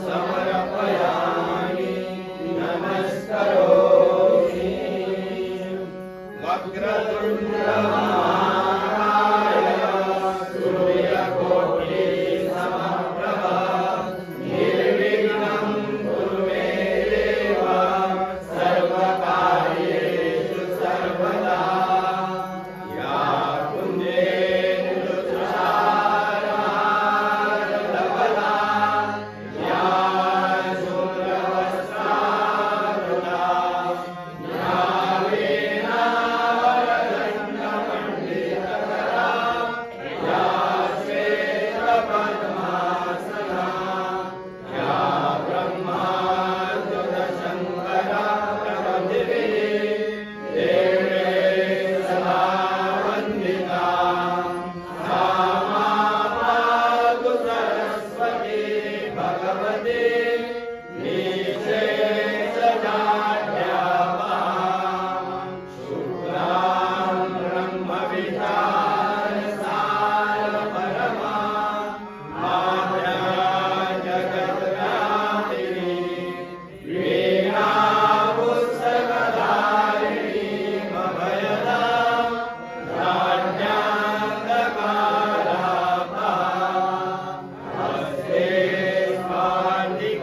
समर्पयामि नमस्करोमि। वक्रतुण्ड महाकाय सूर्यकोटि समप्रभा निर्विघ्नं कुरु मे देव सर्वकार्येषु सर्वदा। या कुन्देन तुषारहारधवला या शुभ्रवस्त्रावृता या वीणावरदण्डमण्डितकरा या श्वेतपद्मासना या ब्रह्माच्युतशङ्करा प्रभृतिः देवे सदा वन्दिता। सा मातु सरस्वती भगवती निःशेषजाड्यापहा शुक्लां ब्रह्मविचारसारपरमा माया जगद्व्यापिनी वीणा पुस्तकधारिणी अभयदा राज्ञान्धकारापहा हस्ते स्फाटिका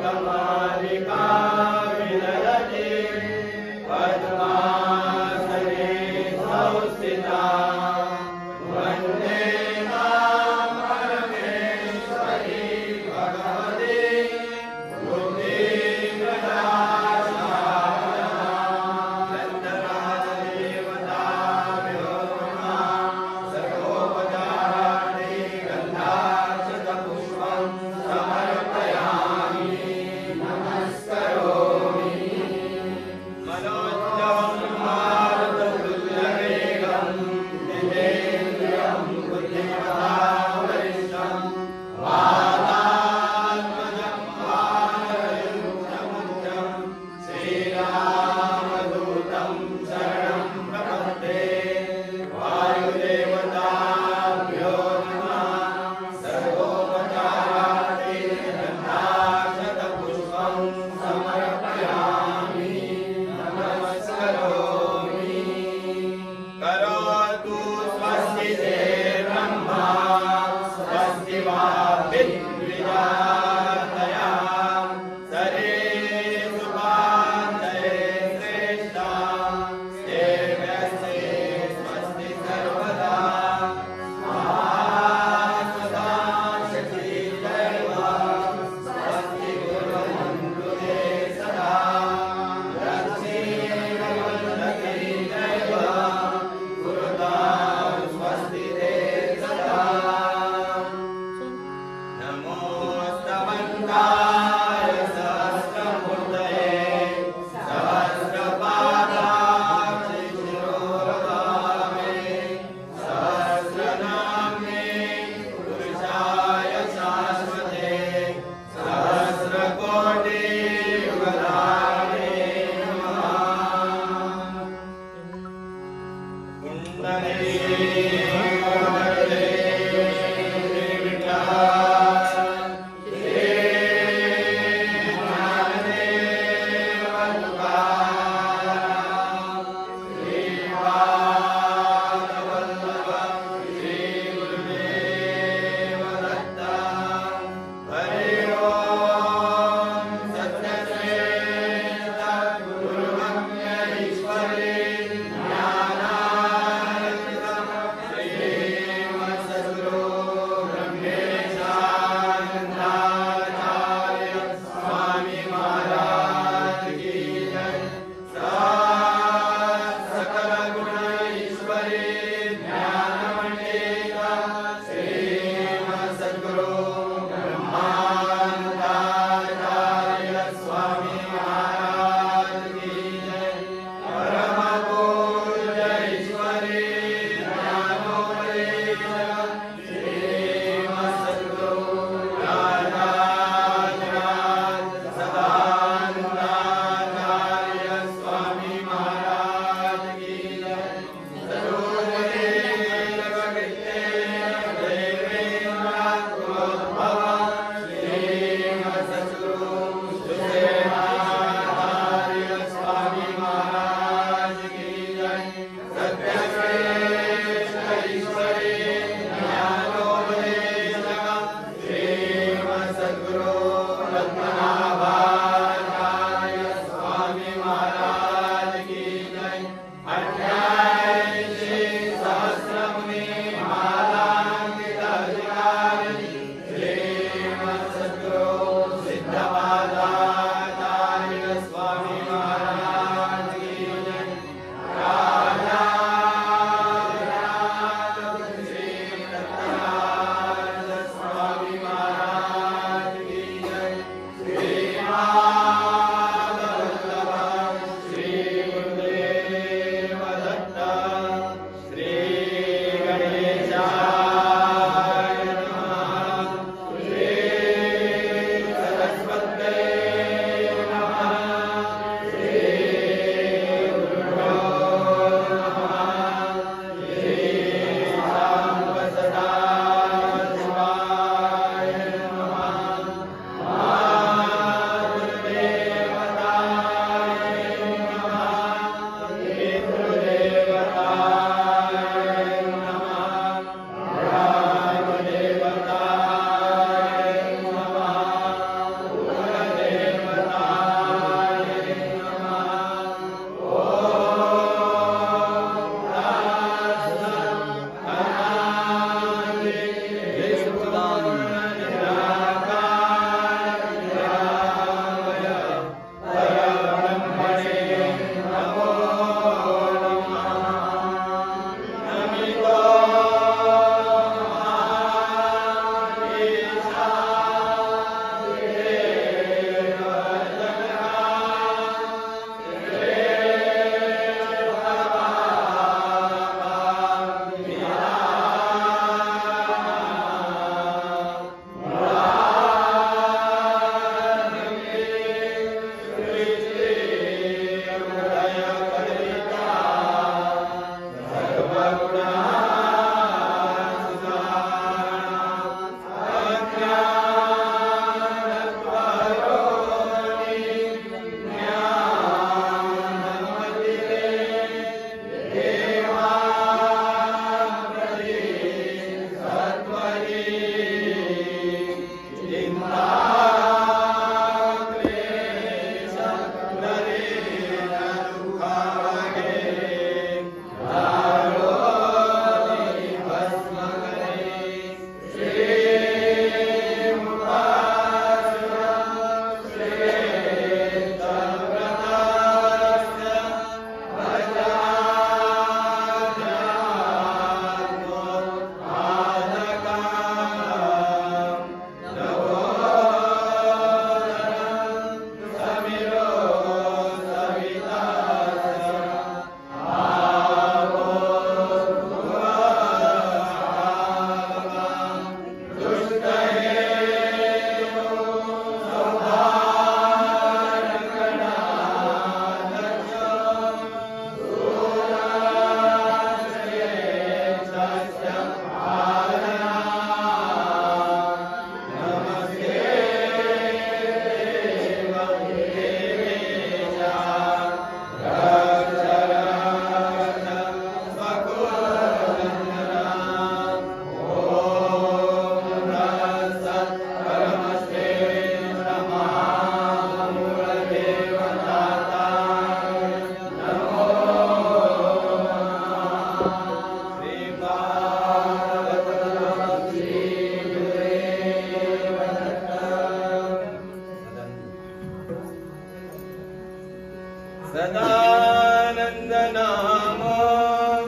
सदानंद नाम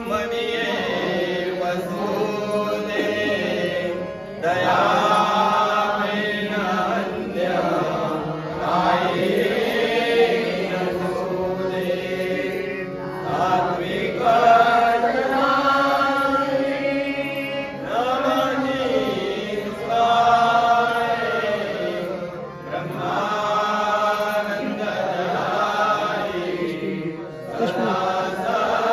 मनिये वसुदे दया कृष्ण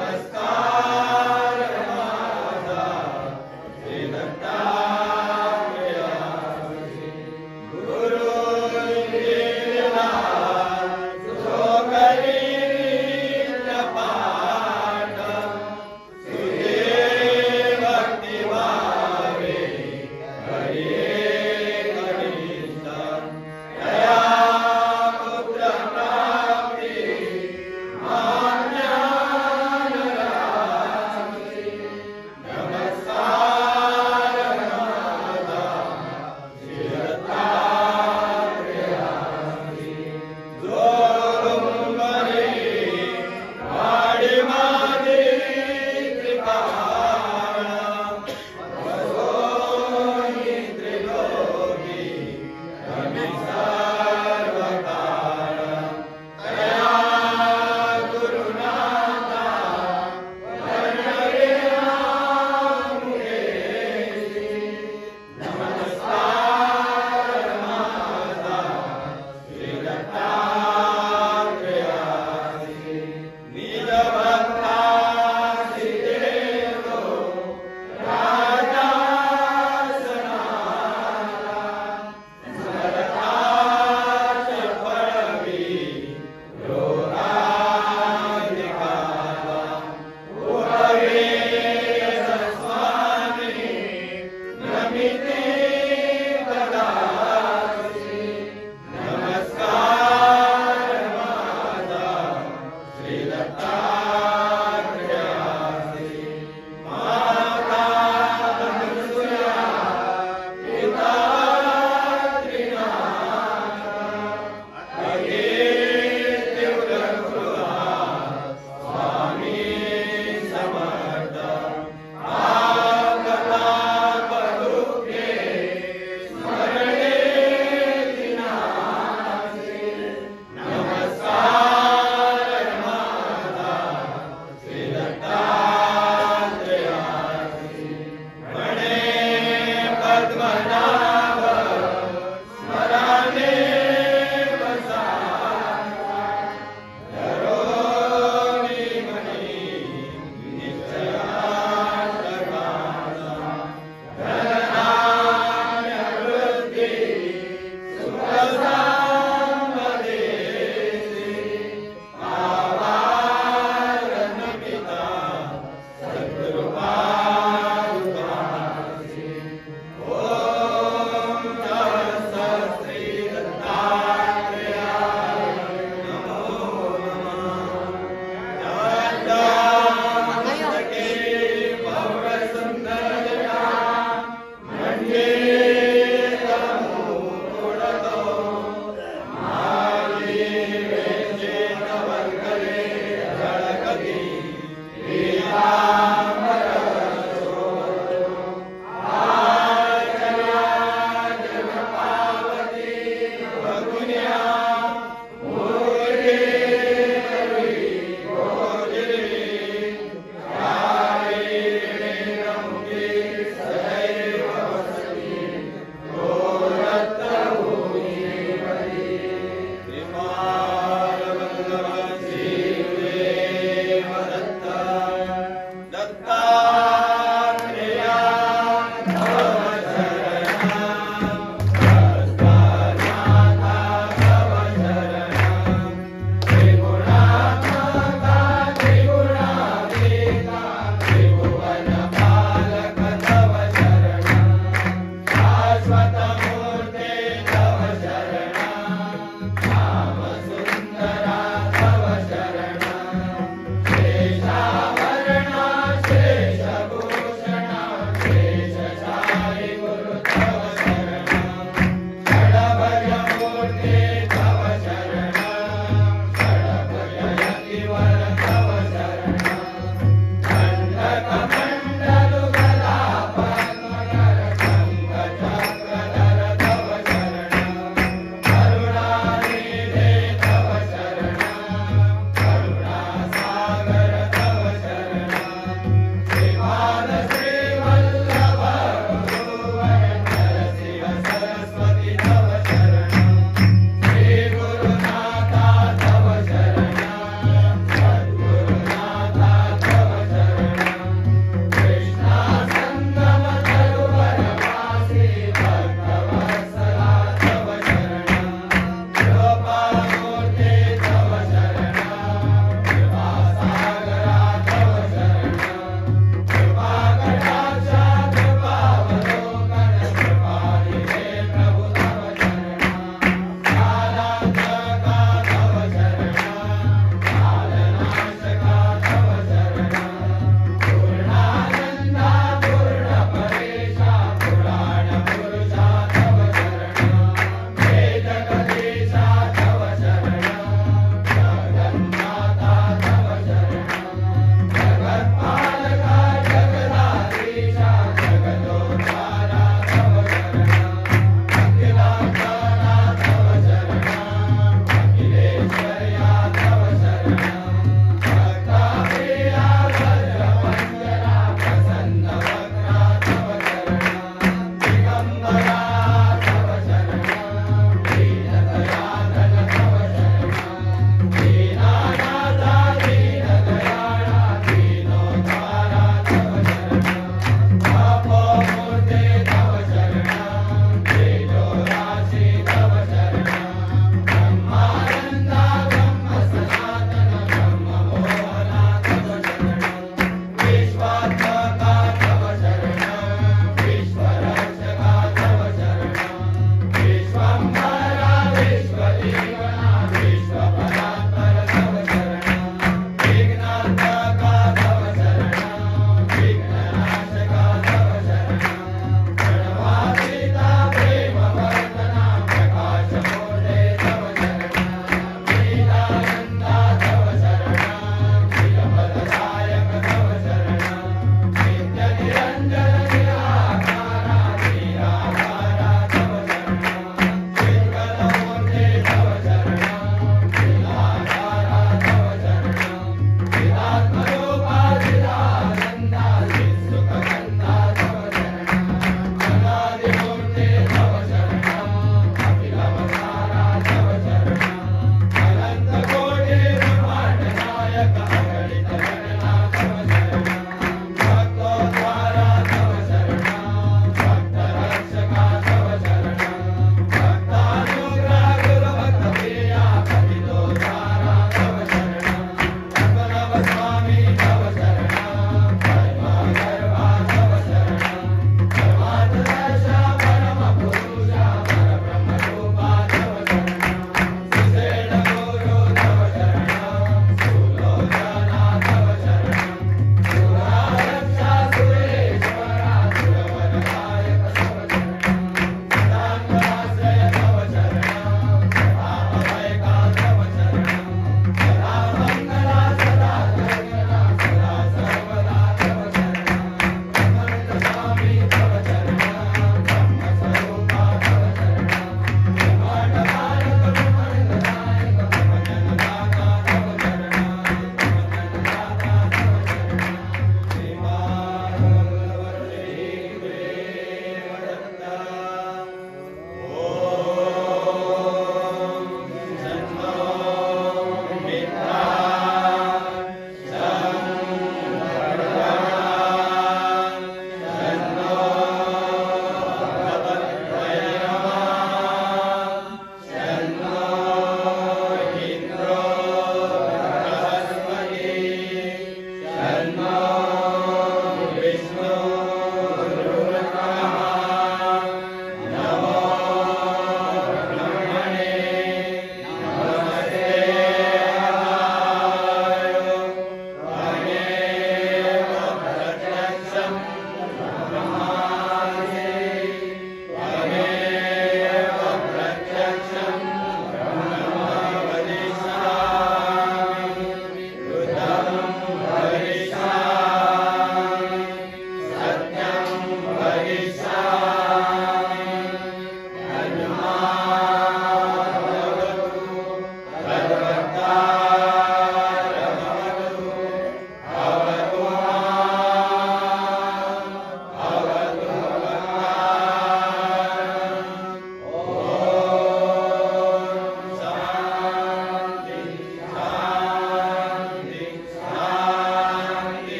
नमस्कार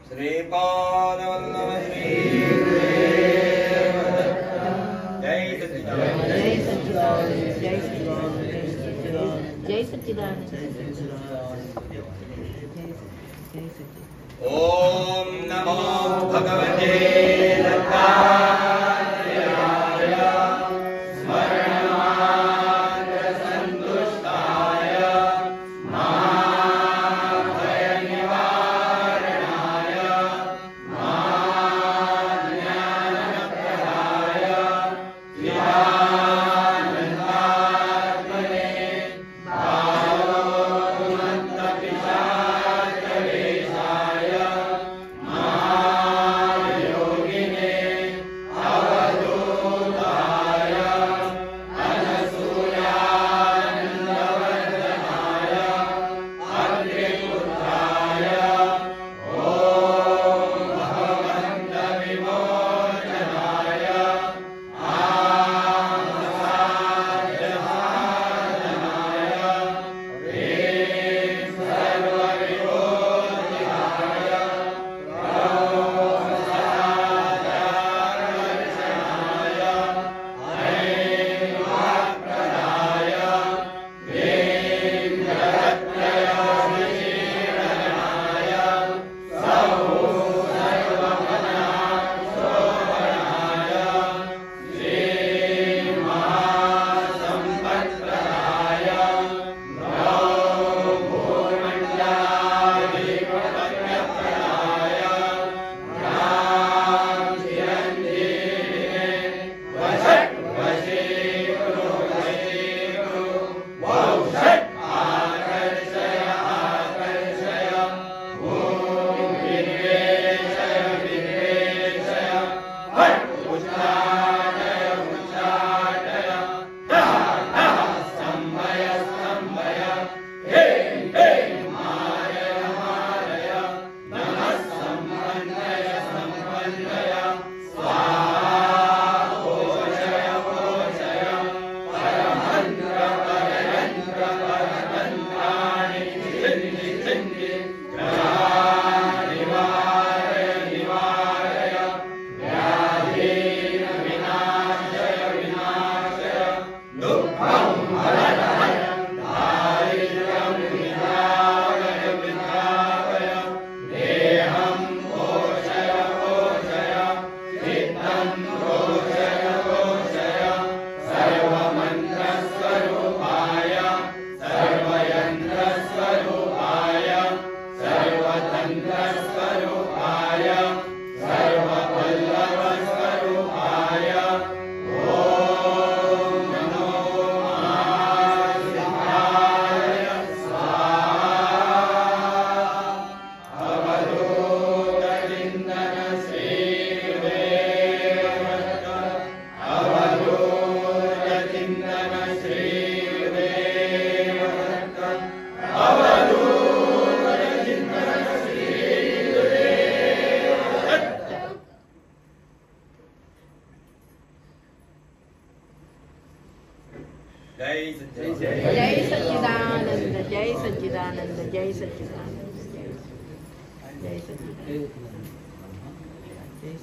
श्रीपादवल्लभ श्री जय सच्चिदानंद जय सच्चिदानंद जय सच्चिदानंद जय सच्चिदानंद ओम नमो भगवते दत्तात्रेयाय स्मरणमात्र संतुष्टाय महाभय निवारणाय महाज्ञानप्रदाय चिदानन्दात्मने भावोन्मत्तपिशाचवेशाय महायोगिने अवधूताय अनसूयानन्दवर्धनाय अग्निपुत्राय ॐ भगवन्तविमोचनाय आमसाध्यसाधनाय ह्रीं सर्वविभूतिहाय प्रभोसदाचारवर्षणाय ऐं वाक्प्रदाय ह्रीं जगत्त्रयविशीलनाय सौः सर्वमनाशोभनाय श्रीं महासम्पत्प्रदाय नमो भूमण्डलाधिपत्यप्रदाय चिरञ्जीविने वषट् वशीकुरु वशीकुरु वौषट् आकर्षय आकर्षय भूमिर्वेशय विवेशय फट् उच्चाटय उच्चाटय तः तः स्तम्भय स्तम्भय ह्रीं ह्रीं मारय मारय नमः सम्बन्धय सम्बन्धय स्वाहा पोषय पोषय परमन्त्र परयन्त्र परतन्त्राणि चिन्ति चिन्ति ग्रहाणि निवारय निवारय व्याधीन विनाशय विनाशय दुःखं हर हर दारिद्र्यं विधावय विधावय देहं पोषय पोषय चित्तं पोषय पोषय सर्वमन्त्रस्वरूपाय सर्वयन्त्रस्वरूपाय सर्वतन्त्रस्वरूपाय सर्वपल्लवस्वरूपाय ॐ नमो महासिद्धाय स्वाहा अवधूतचिन्तन श्रीदेवदत्त अवधूतचिन्तन श्रीदेवदत्त अवधूतचिन्तन श्रीदेवदत्त जय सच्चिदानंद जय सच्चिदानंद जय सच्चिदानंद जय सच्चिदानंद जय सच्चिदानंद जय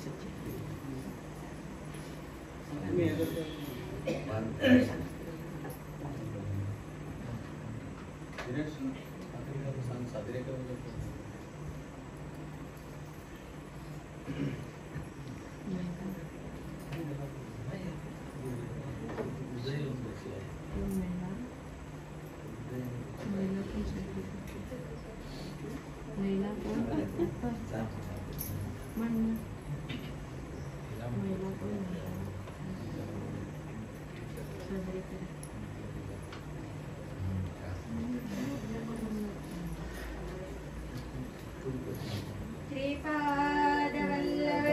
श्रीपादवल्लभ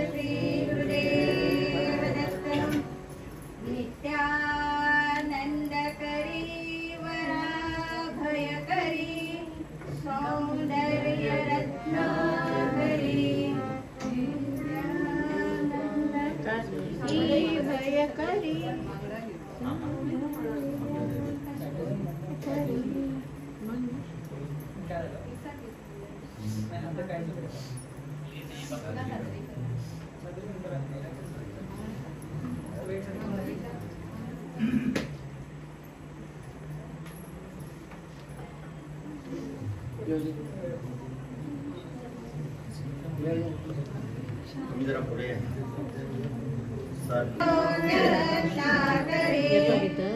तुम्ही जरा पुढे या. सर येतो इथं.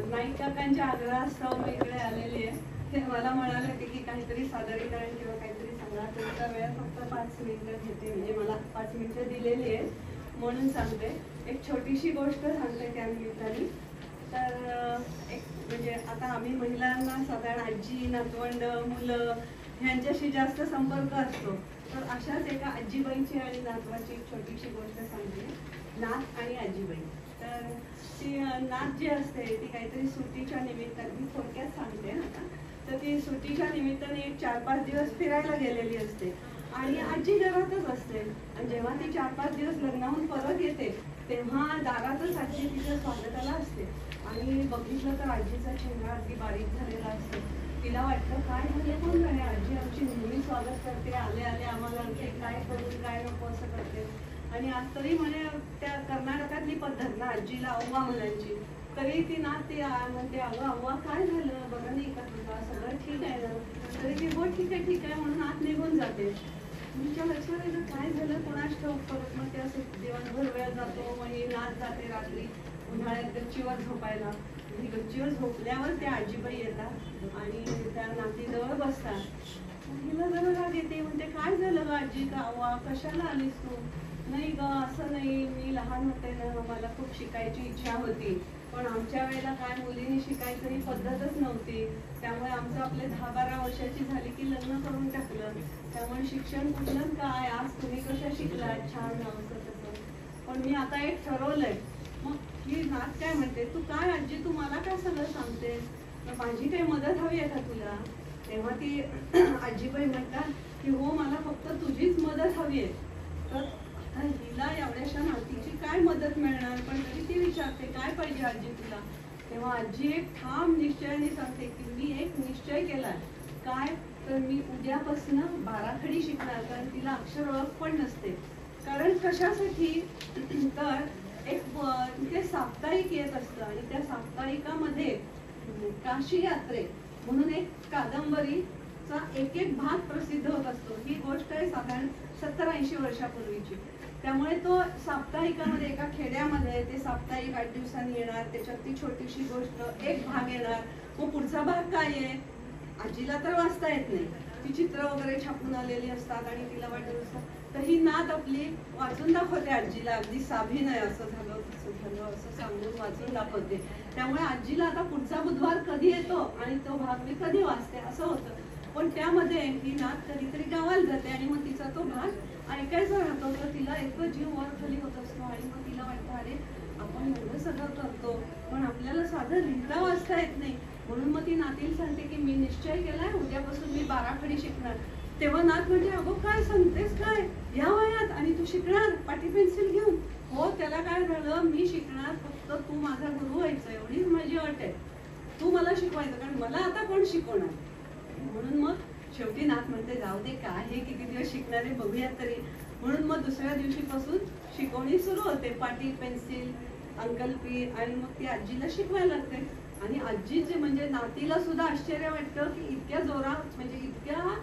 नाईक काकांच्या आग्रहास्तव मी इकडे आलेली आहे. ते मला म्हणाले होते की काहीतरी सादरीकरण किंवा काहीतरी सांगा. तुमचा वेळ फक्त 5 मिनिटं घेते, म्हणजे मला 5 मिनिटं दिलेली आहे म्हणून सांगते. एक छोटीशी गोष्ट सांगते त्या निमित्ताने. तर एक म्हणजे आता आम्ही महिलांना साधारण आजी, नातवंड, मुलं ह्यांच्याशी जास्त संपर्क असतो. तर अशाच एका आजीबाईची आणि नातवाची एक छोटीशी गोष्ट सांगते. नात आणि आजीबाई. तर ती नात जी असते ती काहीतरी सुट्टीच्या निमित्ताने, मी थोडक्यात सांगते आता. तर ती सुट्टीच्या निमित्ताने एक 4-5 दिवस फिरायला गेलेली असते आणि आजी घरातच असते. आणि जेव्हा ती 4-5 दिवस लग्नाहून परत येते तेव्हा दारातच आजी तिच्या स्वागताला असते. आणि बघितलं तर आजीचा चेहरा अगदी बारीक झालेला असतो. तिला वाटतं काय झालं, कोण आहे आजी आमची नेहमी स्वागत करते, आले आले आम्हाला आणखी काय करून काय नको असं करते. आणि आज तरी म्हणे त्या कर्नाटकातली पद्धत ना आजीला अव्वा म्हणायची, तरी ती नात ती म्हणते अगं अव्वा काय झालं, बरं नाही का तुला, सगळं ठीक आहे ना. तरी ती हो ठीक आहे म्हणून आत निघून जाते. तुमच्या लक्षात येतं काय झालं कोणाच ठाऊक. परत मग ते असं दिवसभर वेळ जातो, मग ही नात जाते रात्री उन्हाळ्यात गच्चीवर झोपायला. आणि गच्चीवर झोपल्यावर त्या आजीबाई येतात आणि त्या नातीजवळ बसतात. हिला जरा राग येते, म्हणते काय झालं ग आजी, का कशाला आलीस तू? नाही ग असं नाही, मी लहान होते ना, मला खूप शिकायची इच्छा होती, पण आमच्या वेळेला काय मुलींनी शिकायचं ही पद्धतच नव्हती, त्यामुळे आमचं आपले 10-12 वर्षाची झाली की लग्न करून टाकलं, त्यामुळे शिक्षण कुठलं काय, आज तुम्ही कशा शिकलात छान असं तसं. पण मी आता एक ठरवलंय. मग ही नात काय म्हणते, तू काय आजी, तू मला काय सगळं सांगते, माझी काही मदत हवी आहे का तुला? तेव्हा ती आजीबाई म्हणतात की हो, मला फक्त तुझीच मदत हवी आहे. तर आता हिला एवढ्याशा नातीची काय मदत मिळणार, पण तरी ती विचारते काय पाहिजे आजी तुला? तेव्हा आजी एक ठाम निश्चयाने सांगते की मी एक निश्चय केलाय. काय तर मी उद्यापासून बाराखडी शिकणार, कारण तिला अक्षर ओळख पण नसते. कारण कशासाठी तर एक ते साप्ताहिक येत असतं आणि त्या साप्ताहिकामध्ये काशी यात्रे म्हणून एक कादंबरीचा एक भाग प्रसिद्ध होत असतो. ही गोष्ट आहे साधारण 70-80 वर्षापूर्वीची. त्यामुळे तो साप्ताहिकामध्ये एका खेड्यामध्ये ते साप्ताहिक 8 दिवसांनी येणार, त्याच्यात ती छोटीशी गोष्ट एक भाग येणार. मग पुढचा भाग काय आहे, आजीला तर वाचता येत नाही, ती चित्र वगैरे छापून आलेली असतात आणि तिला वाटत असतं. तर ही नात आपली वाचून दाखवते आजीला, अगदी साभिनय असं झालं तसं झालं असं सांगून वाचून दाखवते. त्यामुळे आजीला आता पुढचा बुधवार कधी येतो आणि तो भाग मी कधी वाचते असं होतं. पण त्यामध्ये ही नात कधीतरी गावाला जाते आणि मग तिचा तो भाग ऐकायचा राहतो. तर तिला इतकं जीव वर खाली होत असतो आणि मग तिला वाटतं अरे आपण एवढं सगळं करतो पण आपल्याला साधं लिहिता वाचता येत नाही. म्हणून मग ती नातीला सांगते की मी निश्चय केलाय, उद्यापासून मी बाराखडी शिकणार. तेव्हा नात म्हणजे अगो काय सांगतेस काय, या वयात आणि तू शिकणार पाटी पेन्सिल घेऊन? हो, त्याला काय झालं, मी शिकणार, फक्त तू माझा गुरु व्हायचं एवढीच माझी अट आहे, तू मला शिकवायचं, कारण मला आता कोण शिकवणार. म्हणून मग शेवटी नात म्हणते जाऊ दे, काय हे किती दिवस शिकणारे बघूयात तरी. म्हणून मग दुसऱ्या दिवशीपासून शिकवणी सुरू होते, पाटी पेन्सिल अंकल्पी, आणि मग ती आजीला शिकवायला लागते. आणि आजीचे म्हणजे नातीला सुद्धा आश्चर्य वाटतं की इतक्या जोरात म्हणजे इतक्या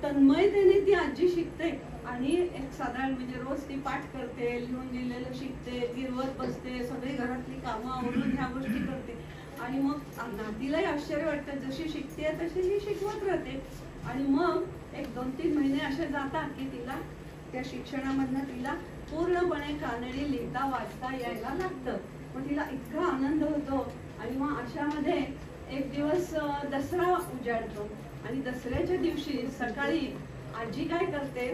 तन्मयतेने ती आजी शिकते आणि एक साधारण म्हणजे रोज ती पाठ करते, लिहून दिलेलं शिकते, गिरवत बसते, सगळी घरातली कामं आवरून ह्या गोष्टी करते. आणि मग नातीलाही आश्चर्य वाटतं, जशी शिकते तशी ही शिकवत राहते. आणि मग एक 2-3 महिने असे जातात की तिला त्या शिक्षणामधनं तिला पूर्णपणे कानडी लिहिता वाचता यायला लागतं. मग तिला इतका आनंद होतो. आणि मग अशामध्ये एक दिवस दसरा उजाडतो आणि दसऱ्याच्या दिवशी सकाळी आजी काय करते,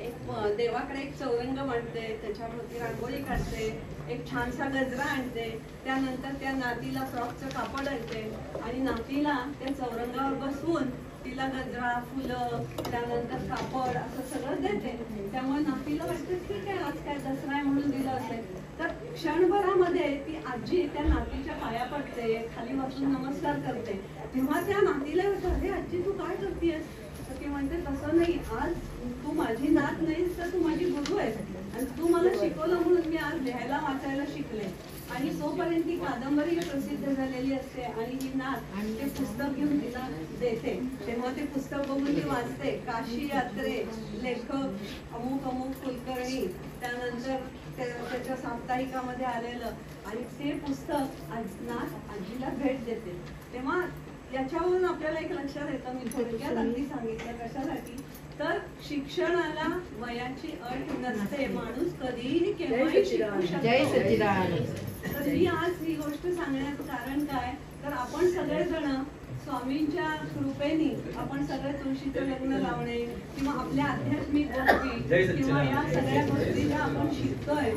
एक देवाकडे एक चौरंग मांडते, त्याच्यावरती रांगोळी काढते, एक छानसा गजरा आणते, त्यानंतर त्या नातीला फ्रॉकचं कापड आणते आणि नातीला त्या चौरंगावर बसवून तिला गजरा, फुलं, त्यानंतर कापड असं सगळं देते. त्यामुळे नातीला वाटतं ठीक आहे, आज काय दसरा आहे म्हणून दिलं असेल. तर क्षणभरामध्ये ती आजी त्या नातीच्या पाया पडते, खाली बसून नमस्कार करते. तेव्हा त्या नातीला वाटतं अरे आजी तू काय करतेस? तर ती म्हणते तसं नाही, आज तू माझी नात नाहीस तर तू माझी गुरु आहेस आणि तू मला शिकवलं म्हणून मी आज लिहायला वाचायला शिकले. आणि तोपर्यंत ती कादंबरी प्रसिद्ध झालेली असते आणि ही नात ते पुस्तक घेऊन तिला देते. तेव्हा ते पुस्तक बघून ती वाचते, काशी यात्रे, लेखक अमुक अमुक कुलकर्णी, त्यानंतर त्याच्या साप्ताहिकामध्ये आलेलं, आणि ते पुस्तक नात आजीला भेट देते. तेव्हा याच्यावरून आपल्याला एक लक्षात येतं, मी थोडक्यात अगदी सांगितलं कशासाठी, तर शिक्षणाला वयाची अट नसते, माणूस कधीही केव्हाही शिकू शकतो. तर मी आज ही गोष्ट सांगण्याचं कारण काय, तर आपण सगळेजण स्वामींच्या कृपेने आपण सगळे तुळशीचं लग्न लावणे किंवा आपल्या आध्यात्मिक गोष्टी किंवा या सगळ्या गोष्टी ज्या आपण शिकतोय,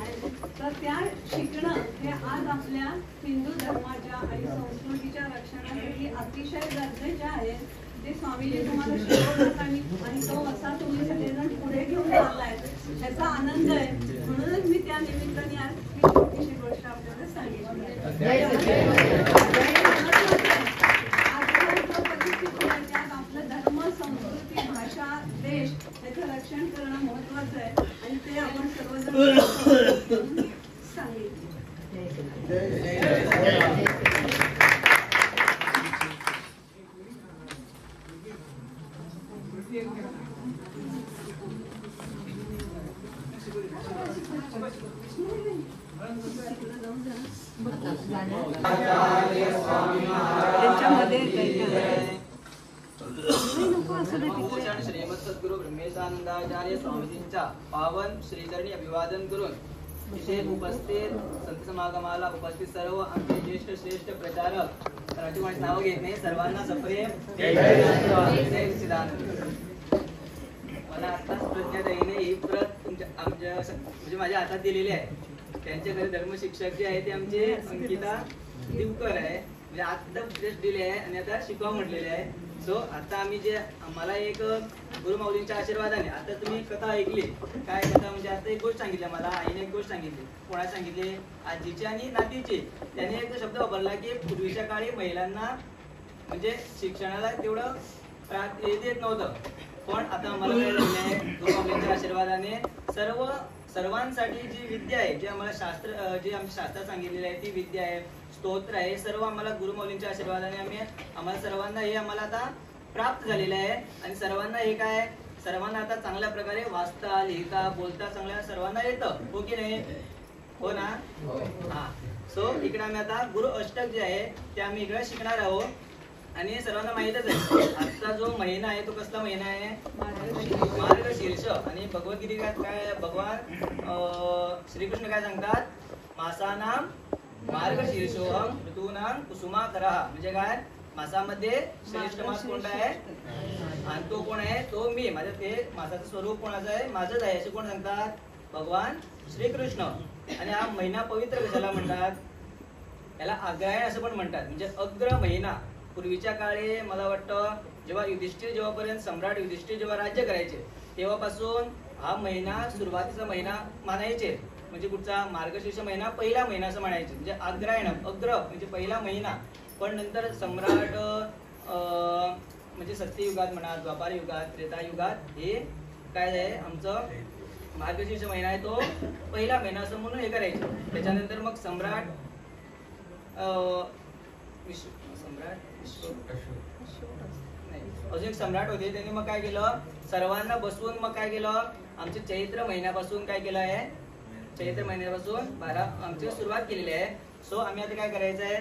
तर त्या शिकणं हे आज आपल्या हिंदू धर्माच्या आणि संस्कृतीच्या रक्षणासाठी अतिशय गरजेचे आहे. ते स्वामीजी तुम्हाला शिकवतात आणि तो असा तुम्ही सगळेजण पुढे घेऊन चाललाय, त्याचा आनंद आहे. म्हणूनच मी त्या निमित्ताने आज ही छोटीशी गोष्ट आपल्याला सांगितली. आपलं धर्म, संस्कृती, भाषा, देश याचं रक्षण करणं महत्वाचं आहे आणि ते आपण सर्वजण सांगितले. Thank you. भूषण श्रीमद सद्गुरु ब्रह्मेशानंदाचार्य स्वामीजींच्या पावन श्रीचरणी अभिवादन करून विशेष उपस्थित संत समागमाला उपस्थित सर्व आमचे ज्येष्ठ श्रेष्ठ प्रचारक राजू माझे नाव घेत नाही सर्वांना सप्रेम जय सच्चिदानंद. मला आताच प्रज्ञाताईने ही प्रत आमच्या म्हणजे माझ्या हातात दिलेली आहे. त्यांच्या घरी धर्मशिक्षक जे आहे ते आमचे अंकिता दिवकर आहे. म्हणजे आता जस्ट दिले आहे आणि आता शिकवा म्हटलेले आहे. सो आता आम्ही जे आम्हाला एक गुरुमाऊलींच्या आशीर्वादाने आता तुम्ही कथा ऐकली. काय कथा म्हणजे आता एक गोष्ट सांगितली मला आईने एक गोष्ट सांगितली. कोणाला सांगितली? आजीची आणि नातीची. त्याने एक शब्द वापरला की पूर्वीच्या काळी महिलांना म्हणजे शिक्षणाला तेवढं देत नव्हतं. पण आता आम्हाला काय झालं आहे गुरुमाऊलींच्या आशीर्वादाने सर्वांसाठी जी विद्या आहे जे आम्हाला शास्त्र जे आमच्या शास्त्रात सांगितलेलं आहे ती विद्या आहे स्तोत्र आहे सर्व आम्हाला गुरुमौलींच्या आशीर्वादाने आम्हाला सर्वांना हे आम्हाला आता प्राप्त झालेलं आहे. आणि सर्वांना हे काय सर्वांना आता चांगल्या प्रकारे वाचता लिहिता बोलता चांगल्या सर्वांना येतं. हो की नाही? हो ना? हा. सो इकडे आम्ही आता गुरु अष्टक जे आहे ते आम्ही इकडे शिकणार आहोत. आणि सर्वांना माहितच आहे आजचा जो महिना आहे तो कसला महिना आहे? मार्गशीर्ष. आणि भगवद्गीतेत काय भगवान श्रीकृष्ण काय सांगतात? मासानाम मार्गशीर्षोहम ऋतूनाम कुसुमाकरः. म्हणजे काय मासामध्ये श्रेष्ठ मास कोणता आहे? आणि तो कोण आहे? तो मी. माझं ते मासाचं स्वरूप कोणाचं आहे? माझंच आहे असे कोण सांगतात? भगवान श्रीकृष्ण. आणि हा महिना पवित्र कशाला म्हणतात? याला अग्रहायण असं पण म्हणतात. म्हणजे अग्र महिना. पूर्वीच्या काळी मला वाटतं जेव्हा युधिष्ठिर जेव्हापर्यंत सम्राट युधिष्ठिर जेव्हा राज्य करायचे तेव्हापासून हा महिना सुरुवातीचा महिना मानायचे. म्हणजे कुठचा? मार्गशीर्ष महिना पहिला महिना असं म्हणायचे. म्हणजे अग्रायणम अग्र म्हणजे पहिला महिना. पण नंतर सम्राट म्हणजे सत्ययुगात म्हणा द्वापार युगात त्रेतायुगात हे काय आहे आमचं मार्गशीर्ष महिना आहे तो पहिला महिना असं म्हणून हे करायचे. त्याच्यानंतर मग सम्राट अजून एक सम्राट होते त्यांनी मग काय केलं सर्वांना बसवून मग काय केलं आमच्या चैत्र महिन्यापासून काय केलं आहे चैत्र महिन्यापासून आमची सुरुवात केलेली आहे. सो आम्ही आता काय करायचं आहे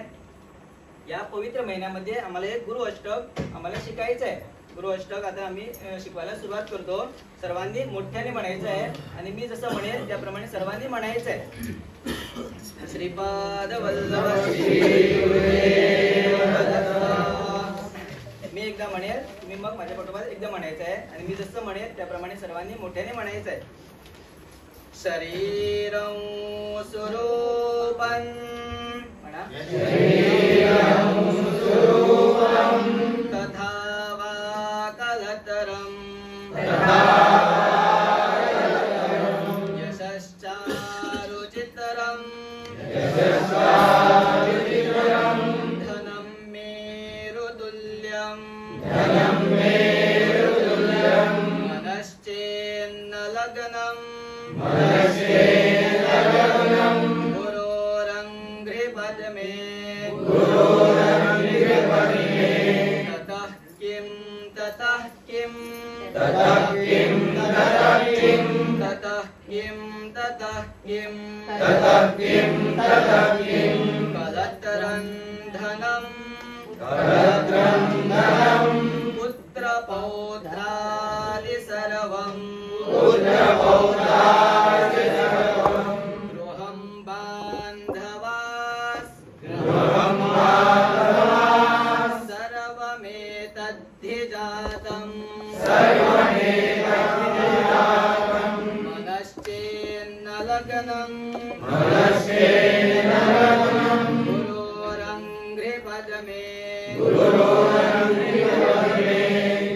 या पवित्र महिन्यामध्ये आम्हाला एक गुरु अष्टक आम्हाला शिकायचं आहे. गुरु अष्टक आता आम्ही शिकवायला सुरुवात करतो. सर्वांनी मोठ्याने म्हणायचं आहे आणि मी जसं म्हणेल त्याप्रमाणे सर्वांनी म्हणायचं आहे. श्रीपाद वल्लभ श्री गुरुदेव मी एकदा म्हणेल तुम्ही मग माझ्या पाठोपाठ एकदा म्हणायचं आहे आणि मी जसं म्हणेल त्याप्रमाणे सर्वांनी मोठ्याने म्हणायचं आहे. शरीरं स्वरूपं म्हणा तथा वा कलतरं यशश्चारुचितरं धनं मेरुतुल्यं मनश्चेन्न लग्नं गुरोरङ्घ्रिपद्मे ततः किं ततः किं ततः किं ततः किं ततः किं ततः किं ततः किं ततः किं कलत्रं धनं पुत्रपौत्रादि सर्वं गृहं बान्धवास् सर्वमेतद्धिजातं मनश्चेन्न लग्नं गुरोरङ्घ्रिपद्मे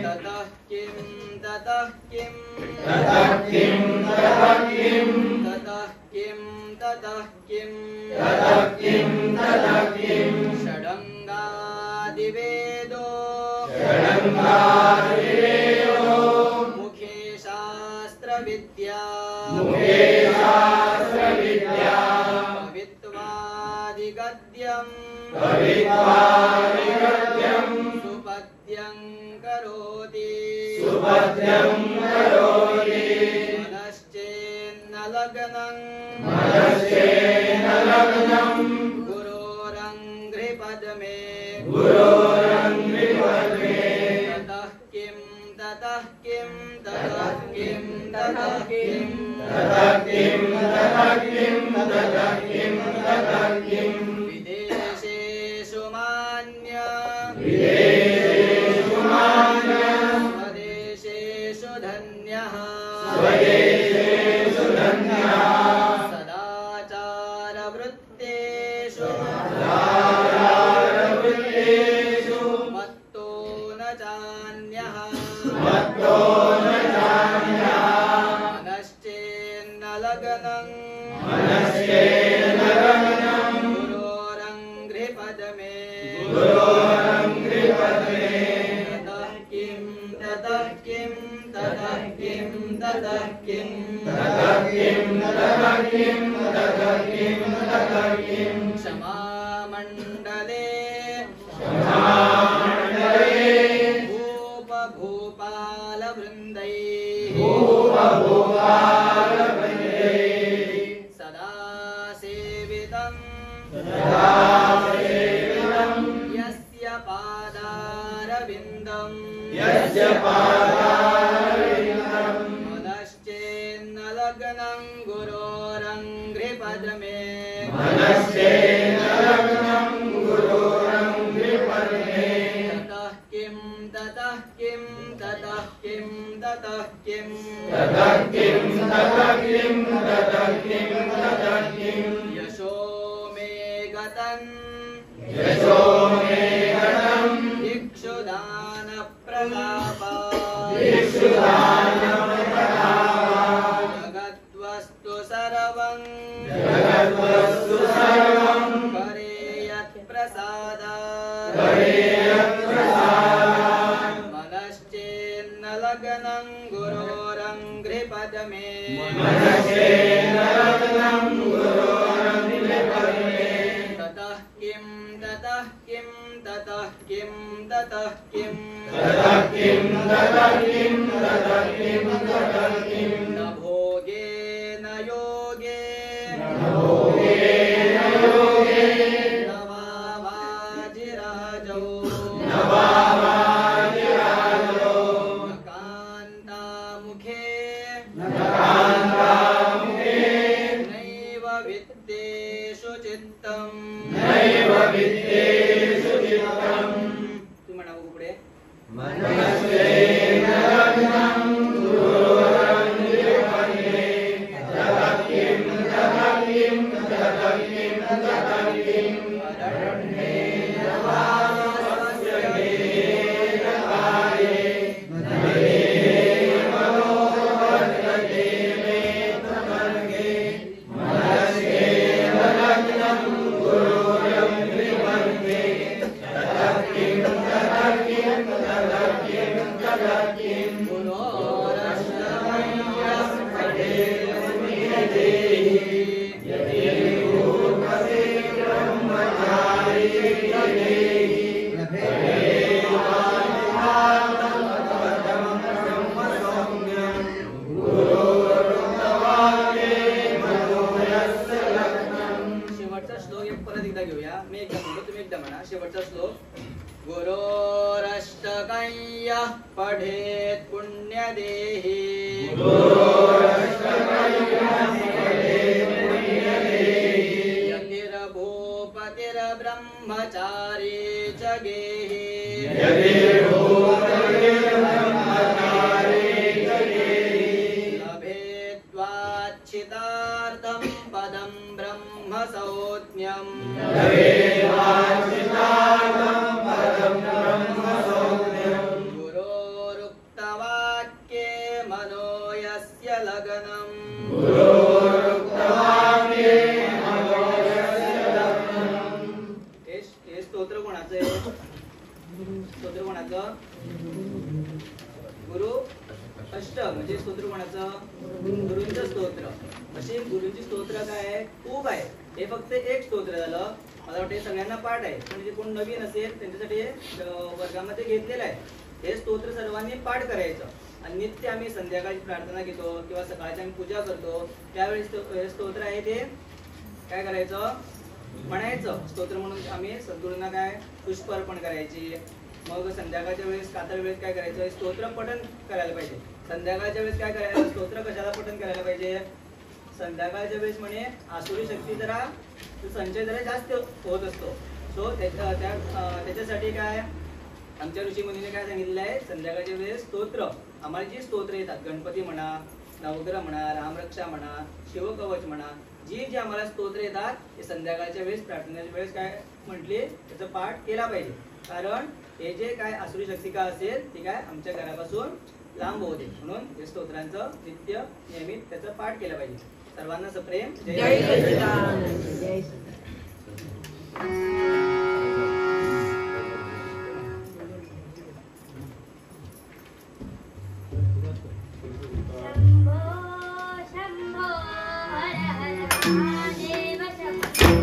ततः किं ततः किं ततः किं ततः किं ततः किं ततः किं ततः किं ततः किं षडङ्गादिवेदो मुखे शास्त्रविद्या कवित्वादिगद्यं सुपद्यं करोति मनश्चेन्न लग्नं गुरोरङ्घ्रिपद्मे विदेशेषु मान्य स्वदेशेषु धन्यः सदाचारवृत्तेषु मत्तो न चान्यः मनश्चेन्न लग्नं गुरोरङ्घ्रिपदमे ततः किं क्षमामण्डले भूपभूपालवृन्दैः सदा सेवितं यस्य पादारविन्दम् मनश्चेन्न लग्नं गुरोरङ्घ्रिपद्मे ततः किं यशो मे गतम् इक्षुदानप्रतापा जगद्वस्तु सर्वं करेयत्प्रसादात् मनश्चेन्न लग्नं गुरोरङ्घ्रिपद्मे ततः किं न भोगे न योगे न वाजिराजौ न कान्तामुखे नैव वित्तेषु चित्तम् तू म्हणा बघू पुढे शेवटचा श्लोक एक परत एकदा घेऊया. मी एकदा म्हणतो, तुम्ही एकदा म्हणा. शेवटचा श्लोक. गुरोरष्टकय्यः पठेत् पुण्यदेहि यतिर्भूपतिर्ब्रह्मचारी च गेहि लभेत्वाच्छितार्थं पदं ब्रह्म सौज्ञम् गुरोरुक्तवाक्ये मनो यस्य लग्नम् हे स्तोत्र कोणाचं आहे? स्तोत्र कोणाचं? गुरु अष्ट म्हणजे स्तोत्र कोणाचं? गुरूंचं स्तोत्र. असे गुरूंची स्तोत्र काय आहे? खूप आहे. हे फक्त एक स्तोत्र झालं. मला वाटतं सगळ्यांना पाठ आहे, पण जे कोण नवीन असेल त्यांच्यासाठी वर्गामध्ये घेतलेलं आहे. हे स्तोत्र सर्वांनी पाठ करायचं. आणि नित्य आम्ही संध्याकाळी प्रार्थना घेतो किंवा सकाळची आम्ही पूजा करतो, त्यावेळेस हे स्तोत्र आहे ते काय करायचं? म्हणायचं. स्तोत्र म्हणून आम्ही सद्गुरूंना काय पुष्प अर्पण करायची. मग संध्याकाळच्या वेळेस कातर वेळेस काय करायचं, स्तोत्र पठण करायला पाहिजे. संध्याकाळच्या वेळेस काय करायचं, स्तोत्र कशाला पठण करायला पाहिजे, संध्याकाळच्या वेळेस म्हणे आसुरी शक्ती जरा संचय जरा जास्त होत असतो. सो त्याच्यासाठी काय आमच्या ऋषीमुनीने काय सांगितलेलं आहे, संध्याकाळच्या वेळेस स्तोत्र, आम्हाला जी स्तोत्र येतात, गणपती म्हणा, नवग्रह म्हणा, रामरक्षा म्हणा, शिवकवच म्हणा, जी आम्हाला स्तोत्र येतात ते संध्याकाळच्या वेळेस प्रार्थनेच्या वेळेस काय म्हटले त्याचा पाठ केला पाहिजे. कारण हे जे काय आसुरी शक्ती का असेल ती काय आमच्या घरापासून लांब होते, म्हणून हे स्तोत्रांचं नित्य नियमित त्याचा पाठ केला पाहिजे. सर्वांना सप्रेम जय सच्चिदानंद. जय शंभो शंभो हर हर महादेव शंभो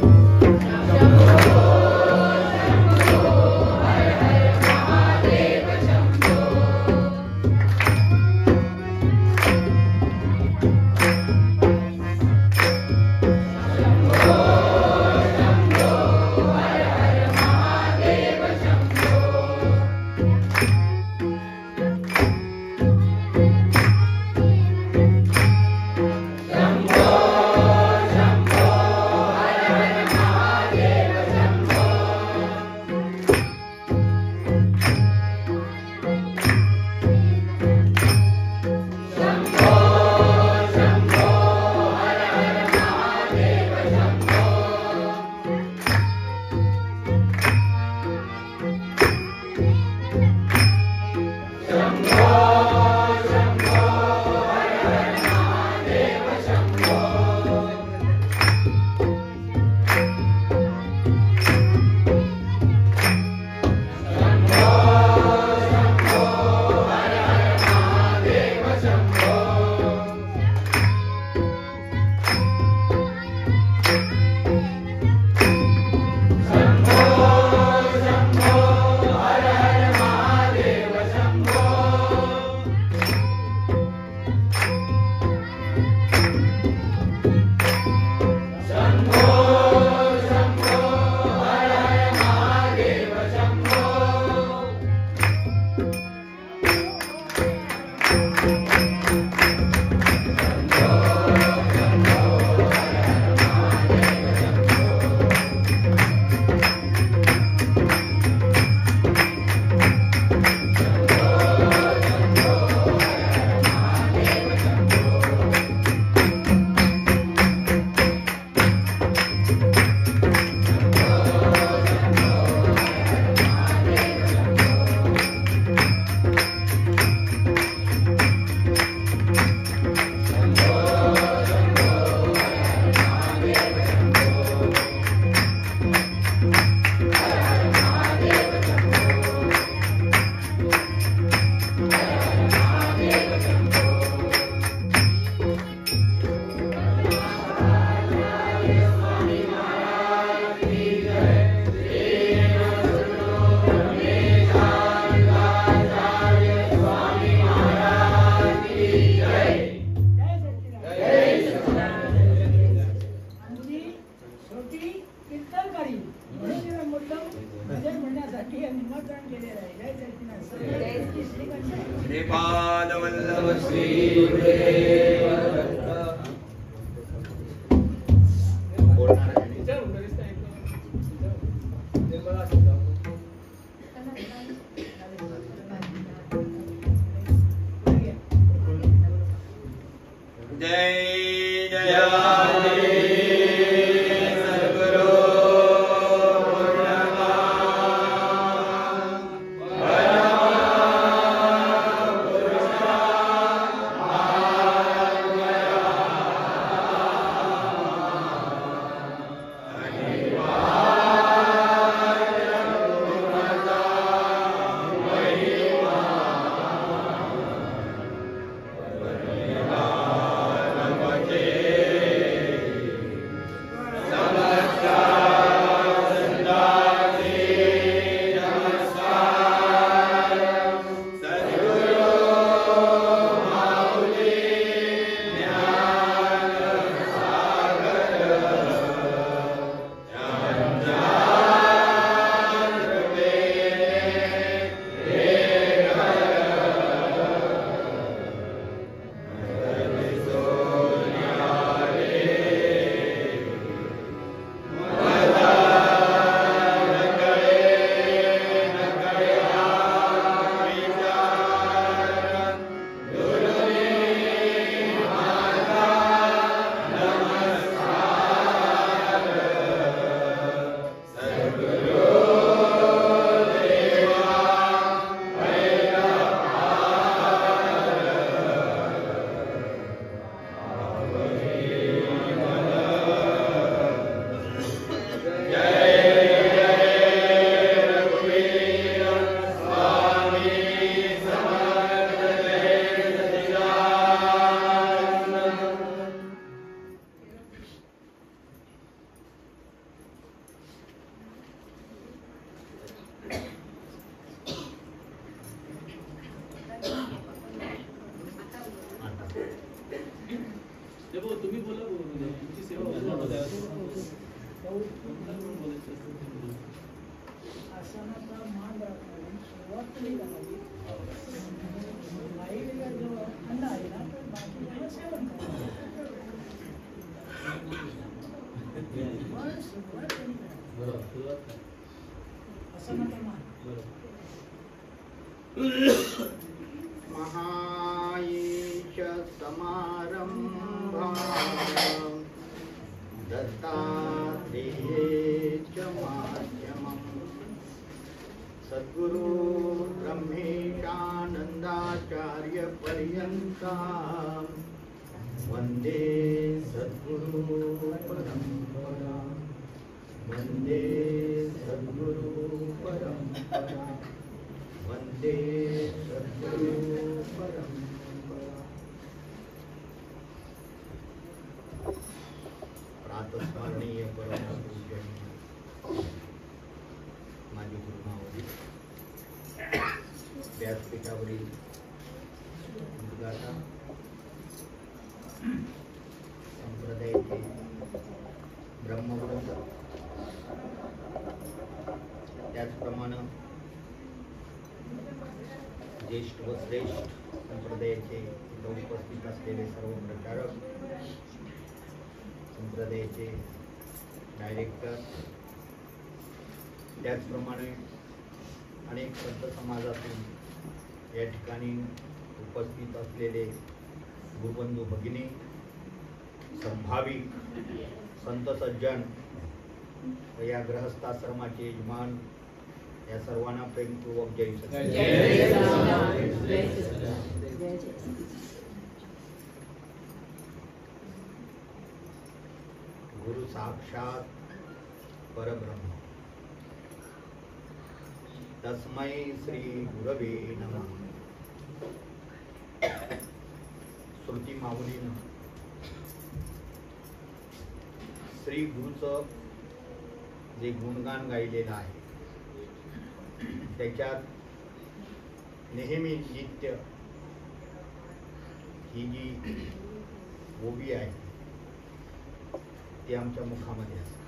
आसनाचा मान राखून सुरुवात तरी करावी. आईला जेव्हा अन्न आहे ना तर बाकीचं सेवन करावं. सुरुवात तरी करावी. आसनाचा मान महाईश समारंभा दत्तात्रेयेच माध्यमम् सद्गुरु ब्रह्मेशानंदाचार्य पर्यंतां वंदे सद्गुरु परंपरा वंदे सद्गुरु परंपरा वंदे सद्गुरु परंपरा. प्रातस्मरणीय परमपूज्य माझी गुरुमावली व्यासपीठावरील उद्गाता संप्रदायाचे ब्रह्मवृंद, त्याचप्रमाणे ज्येष्ठ व श्रेष्ठ संप्रदायाचे इथं उपस्थित असलेले सर्व प्रचारक, संप्रदायाचे डायरेक्टर, त्याचप्रमाणे अनेक संत समाजातून या ठिकाणी उपस्थित असलेले गुरुबंधू भगिनी, संभाविक संत सज्जन व या गृहस्थाश्रमाचे यजमान, या सर्वांना प्रेमपूर्वक जय सच्चिदानंद. गुरु साक्षात परब्रह्म तस्मै श्री गुरवे नमः. श्रुती माऊलीनं श्री गुरुचं जे गुणगान गायलेलं आहे त्याच्यात नेहमी नित्य ही जी ओवी आहे ती आमच्या मुखामध्ये असते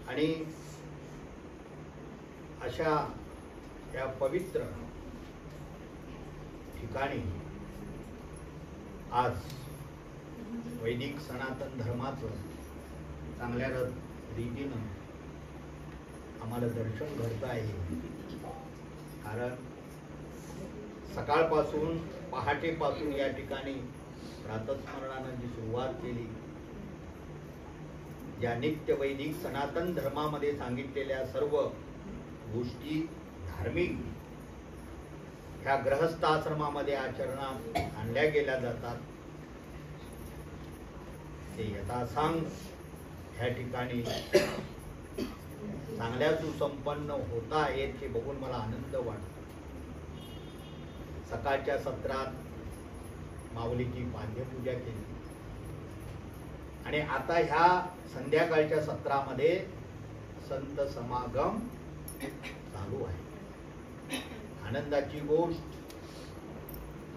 आणि अशा या पवित्र ठिकाणी आज वैदिक सनातन धर्माचं चांगल्या रीतीनं आम्हाला दर्शन घडतं आहे. कारण सकाळपासून पहाटेपासून या ठिकाणी प्रातस्मरणानं जी सुरुवात केली, ज्या नित्य वैदिक सनातन धर्मामध्ये सांगितलेल्या सर्व गोष्टी धार्मिक ह्या गृहस्थाश्रमामध्ये आचरणात आणल्या गेल्या जातात, ते यथासांग ह्या ठिकाणी चांगल्या सुसंपन्न होत आहेत हे बघून मला आनंद वाटतो. सकाळच्या सत्रात माऊलीची पाद्यपूजा केली आणि आता ह्या संध्याकाळच्या सत्रामध्ये संत समागम चालू आहे. आनंदाची गोष्ट,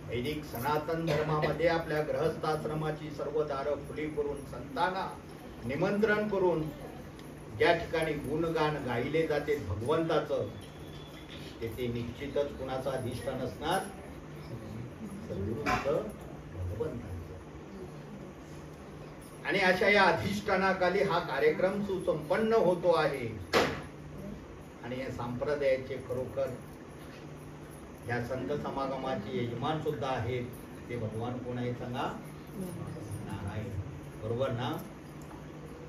वैदिक सनातन धर्मामध्ये आपल्या गृहस्थाश्रमाची सर्व दारं खुली करून संतांना निमंत्रण करून ज्या ठिकाणी गुणगान गायले जाते भगवंताचं, तेथे निश्चितच कुणाचं अधिष्ठान असणार, सद्गुरूंचं, भगवंताचं. आणि अशा या अधिष्ठानाखाली हा कार्यक्रम सुसंपन्न होतो आहे. आणि या संप्रदायाचे खरोखर या संत समागमाचे यजमान सुद्धा आहेत ते भगवान कोण आहे सांगा? नारायण. बरोबर ना?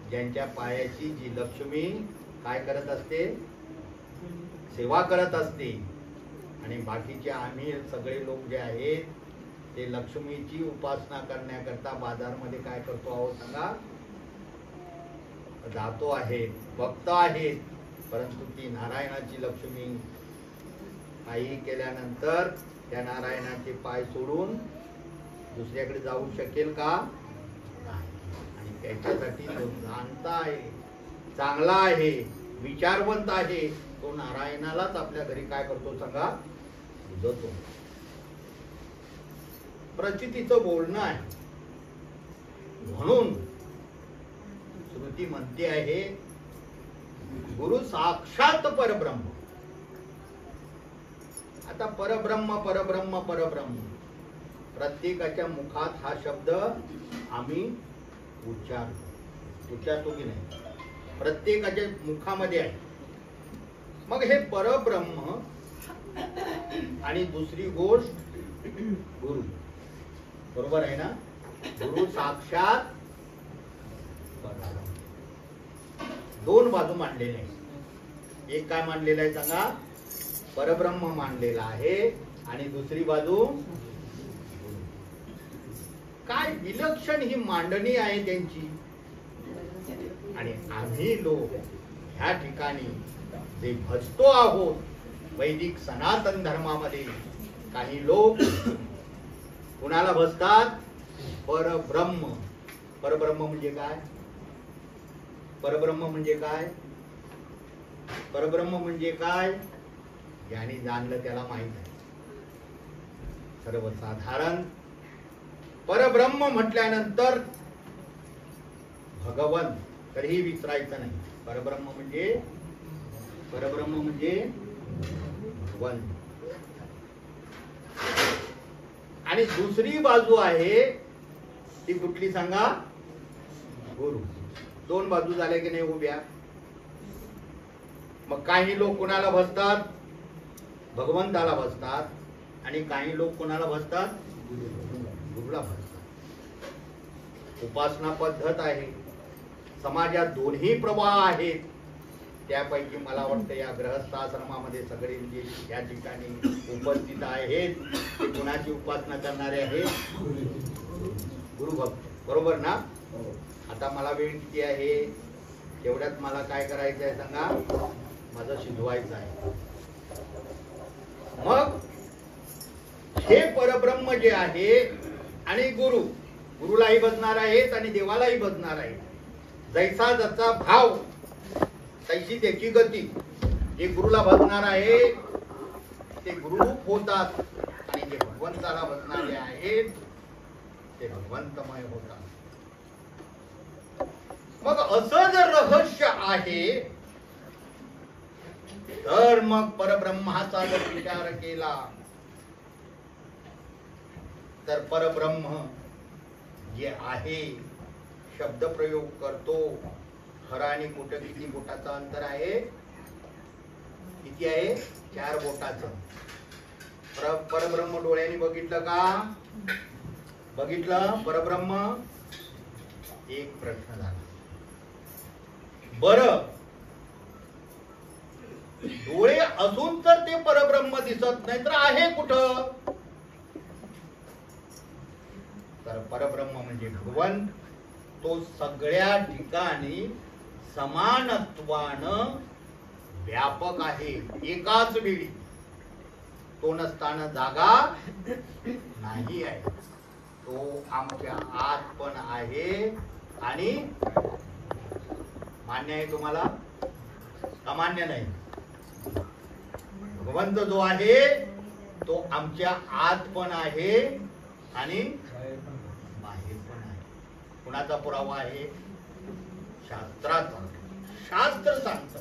ज्यांच्या पायाची जी लक्ष्मी काय करत असते? सेवा करत असते. आणि बाकीचे आम्ही सगळे लोक जे आहेत ते लक्ष्मीची उपासना करण्याकरता बाजारमध्ये काय करतो आहोत सांगा? जातो आहे, भक्त आहेत, परंतु ती नारायणाची लक्ष्मी काही केल्यानंतर त्या नारायणाचे पाय सोडून दुसऱ्याकडे जाऊ शकेल का? आणि त्याच्यासाठी जो जाणता आहे, चांगला आहे, विचारवंत आहे, तो नारायणालाच आपल्या घरी काय करतो सांगा? पूजतो. प्रचितीचं बोलणं आहे. म्हणून श्रुती म्हणते आहे गुरु साक्षात परब्रह्म. आता परब्रह्म परब्रह्म परब्रह्म प्रत्येकाच्या मुखात हा शब्द आम्ही उच्चारतो की नाही? प्रत्येकाच्या मुखामध्ये आहे. मग हे परब्रह्म आणि दुसरी गोष्ट गुरु, बरोबर आहे ना? गुरु साक्षात परब्रह्म. दोन बाजू मांडलेल्या आहेत. एक काय मांडलेलं आहे सांगा? परब्रह्म मांडलेला आहे आणि दुसरी बाजू काय विलक्षण ही मांडणी आहे त्यांची. आणि आम्ही लोक ह्या ठिकाणी जे भजतो आहोत वैदिक सनातन धर्मामध्ये, काही लोक कुणाला भजतात? परब्रह्म. परब्रह्म म्हणजे काय? परब्रह्म म्हणजे काय? परब्रह्म म्हणजे काय? ज्याने जाणलं त्याला माहित आहे. सर्वसाधारण परब्रह्म म्हटल्यानंतर भगवन कधीही विसरायचं नाही. परब्रह्म म्हणजे भगवन. आणि दुसरी बाजू आहे ती कुठली सांगा? गुरु. दोन बाजू झाल्या की नाही उभ्या? मग काही लोक कोणाला भजतात? भगवंताला भजतात. आणि काही लोक कोणाला भजतात? गुरुला भजतात. उपासना पद्धत आहे. समाजात दोन्ही प्रवाह आहेत. त्यापैकी मला वाटतं या गृहस्थाश्रमामध्ये सगळे जे या ठिकाणी उपस्थित आहेत ते कुणाची उपासना करणारे आहेत? गुरुभक्त. बरोबर ना? आता मला वेळ किती आहे? तेवढ्यात मला काय करायचं आहे सांगा? माझं शिजवायचं आहे. मग हे परब्रह्म जे आहे आणि गुरुलाही भजणार आहेत आणि देवालाही भजणार आहेत. जैसा जसा भाव तैसी त्याची गती. जे गुरुला भजणार आहे ते गुरुरूप होतात आणि जे भगवंताला भजणारे आहेत ते भगवंतमय होतात. मग असं जर रहस्य आहे तर मग परब्रह्माचा जर विचार केला तर परब्रह्म जे आहे शब्द प्रयोग करतो. खरा आणि खोटं किती बोटाचं अंतर आहे? किती आहे? 4 बोटाचं. परब्रह्म डोळ्यांनी बघितलं का? बघितलं परब्रह्म? एक प्रश्न झाला. बरं, डोळे असून तर ते परब्रह्म दिसत नाही तर आहे कुठं? तर परब्रह्म म्हणजे भगवंत. तो सगळ्या ठिकाणी समानत्वानं व्यापक आहे. एकाच वेळी तो नसताना जागा नाही आहे. तो आमच्या आत पण आहे. आणि मान्य आहे तुम्हाला? अमान्य नाही. भगवंत जो आहे तो आमच्या आत पण आहे आणि बाहेर पण आहे. कुणाचा पुरावा आहे? शास्त्राचा. शास्त्र सांगतं.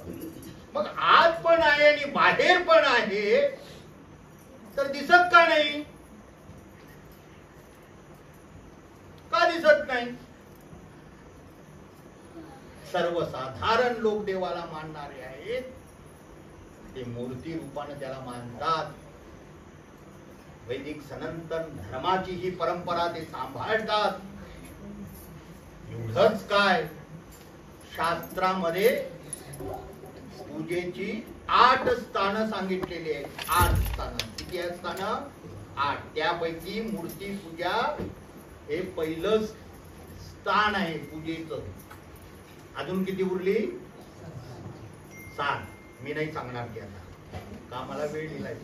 मग आत पण आहे आणि बाहेर पण आहे तर दिसत का नाही? का दिसत नाही? सर्वसाधारण लोक देवाला मानणारे आहेत. ते मूर्ती रूपाने त्याला मानतात. वैदिक सनातन धर्माची ही परंपरा ते सांभाळतात. एवढंच काय, शास्त्रामध्ये पूजेची 8 स्थानं सांगितलेली आहेत. 8 स्थानं. किती आहेत स्थानं? 8. त्यापैकी मूर्ती पूजा हे पहिलं स्थान आहे पूजेचं. अजून किती उरली? 7. मी नाही सांगणार की आता, का मला वेळ दिलाय.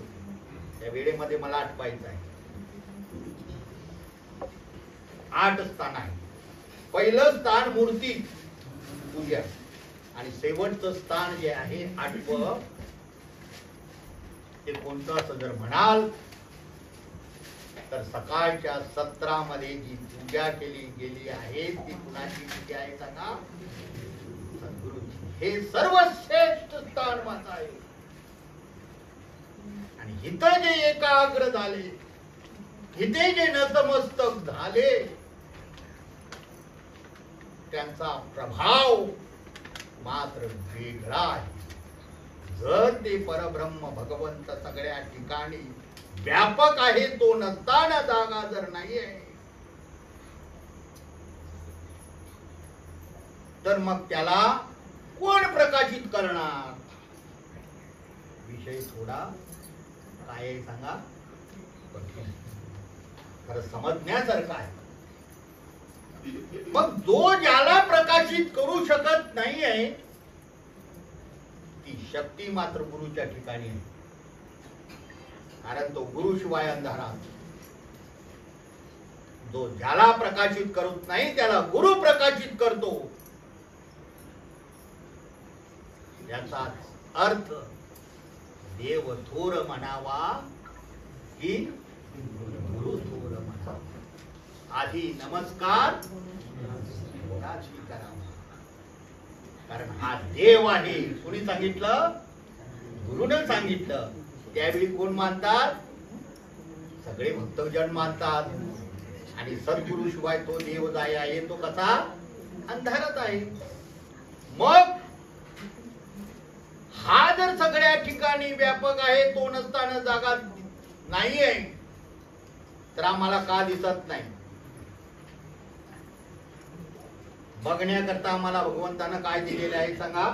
त्या वेळेमध्ये मला आठवायचं आहे. 8 स्थान आहे. पहिलं स्थान मूर्ती पूजा आणि शेवटचं स्थान जे आहे 8वं ते कोणतं असं जर म्हणाल तर सकाळच्या सत्रामध्ये जी पूजा केली गेली आहे ती कुणाची पूजा आहे सांगा? हे सर्वश्रेष्ठ स्थान माझं आहे. आणि इथं जे एकाग्र झाले, इथे जे नतमस्तक झाले, त्यांचा प्रभाव मात्र वेगळा आहे. जर ते परब्रह्म भगवंत सगळ्या ठिकाणी व्यापक आहे, तो नसताना जागा जर नाही आहे, तर मग त्याला कोण प्रकाशित करणार? विषय थोडा काय आहे सांगा, खरं समजण्यासारखं आहे. मग जो ज्याला प्रकाशित करू शकत नाही आहे, ती शक्ती मात्र गुरुच्या ठिकाणी आहे. कारण तो गुरु शिवाय अंधारा. जो ज्याला प्रकाशित करत नाही त्याला गुरु प्रकाशित करतो. याचा अर्थ देव थोर म्हणावा की गुरु थोर म्हणावा. आधी नमस्कार करावा. कारण हा देव आहे. कोणी सांगितलं? गुरुने सांगितलं. त्यावेळी कोण मानतात? सगळे भक्तजन मानतात. आणि सद्गुरु शिवाय तो देव जाय आहे तो कसा? अंधारात आहे. मग हा जर सगळ्या ठिकाणी व्यापक आहे, तो नसताना जागा नाही आहे, तर आम्हाला का दिसत नाही? बघण्याकरता आम्हाला भगवंतानं काय दिलेले आहे सांगा?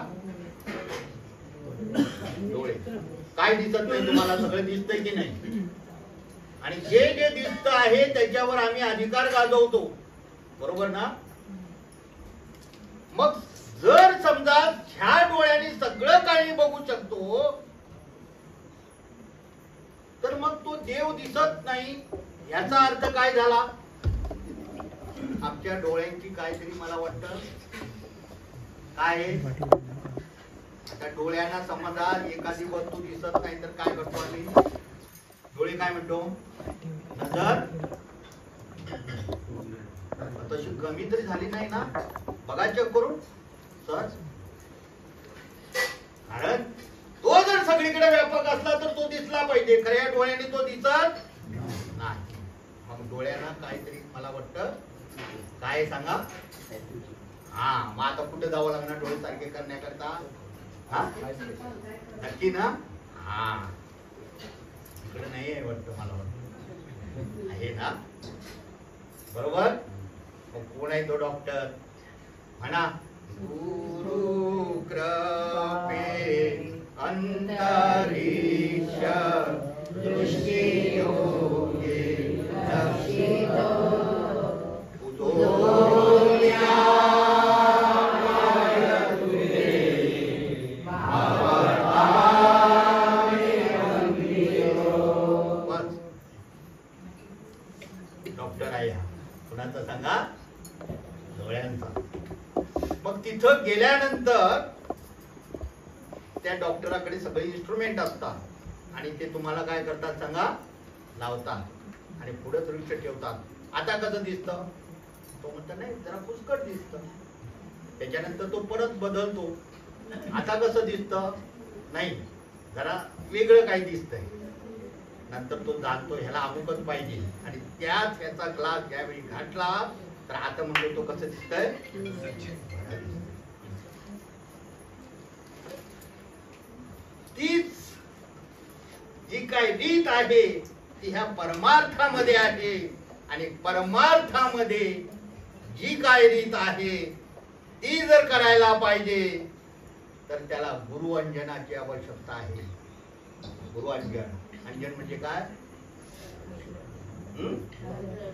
डोळे. काय दिसत नाही तुम्हाला? सगळं दिसतंय की नाही? आणि जे जे दिसत आहे त्याच्यावर आम्ही अधिकार गाजवतो, बरोबर ना? मग जर समजा ह्या डोळ्याने सगळं काही बघू शकतो, तर मग तो देव दिसत नाही याचा अर्थ काय झाला? आमच्या डोळ्यांची काहीतरी मला वाटतं काय आहे? आता डोळ्यांना समजा एखादी वस्तू दिसत नाही तर काय करतो आम्ही? डोळे काय म्हणतो? नजर तशी कमी तरी झाली नाही ना? बघा चेक करून सर. कारण तो जर सगळीकडे व्यापक असला तर तो दिसला पाहिजे. खऱ्या डोळ्याने तो दिसत नाही. मग डोळ्यांना काहीतरी मला वाटतं काय सांगा? हा, मग आता कुठे जावं लागणार डोळे सारखे करण्याकरता? हा, नक्की ना? हा, इकडे नाही आहे वाटतं, मला वाटतं आहे ना? बरोबर. मग कोण आहे तो डॉक्टर? म्हणा. गुरु कृपे अंतरिक्ष दृष्टी योगे दर्शितो डॉक्टर आहे. कुणाचा सांगा? डोळ्यांचा. मग तिथं गेल्यानंतर त्या डॉक्टराकडे सगळे इन्स्ट्रुमेंट असतात आणि ते तुम्हाला काय करतात सांगा? लावतात आणि पुढे दृष्टी ठेवतात. आता कसं दिसतं? तो म्हणतो नाही, जरा पुष्कळ दिसतं. त्याच्यानंतर तो परत बदलतो. आता कसं दिसतं? नाही, जरा वेगळं काही दिसतंय. नंतर तो जाणतो ह्याला अमुकच पाहिजे आणि त्याच ह्याचा ग्लास ज्यावेळी घातला तर आता म्हणतो तो कसं दिसतंय? तीच जी काय रीत आहे ती ह्या परमार्थामध्ये आहे. आणि परमार्थामध्ये जी काय रीत आहे ती जर करायला पाहिजे तर त्याला गुरु अंजनाची आवश्यकता आहे. गुरु अंजन. अंजन म्हणजे काय?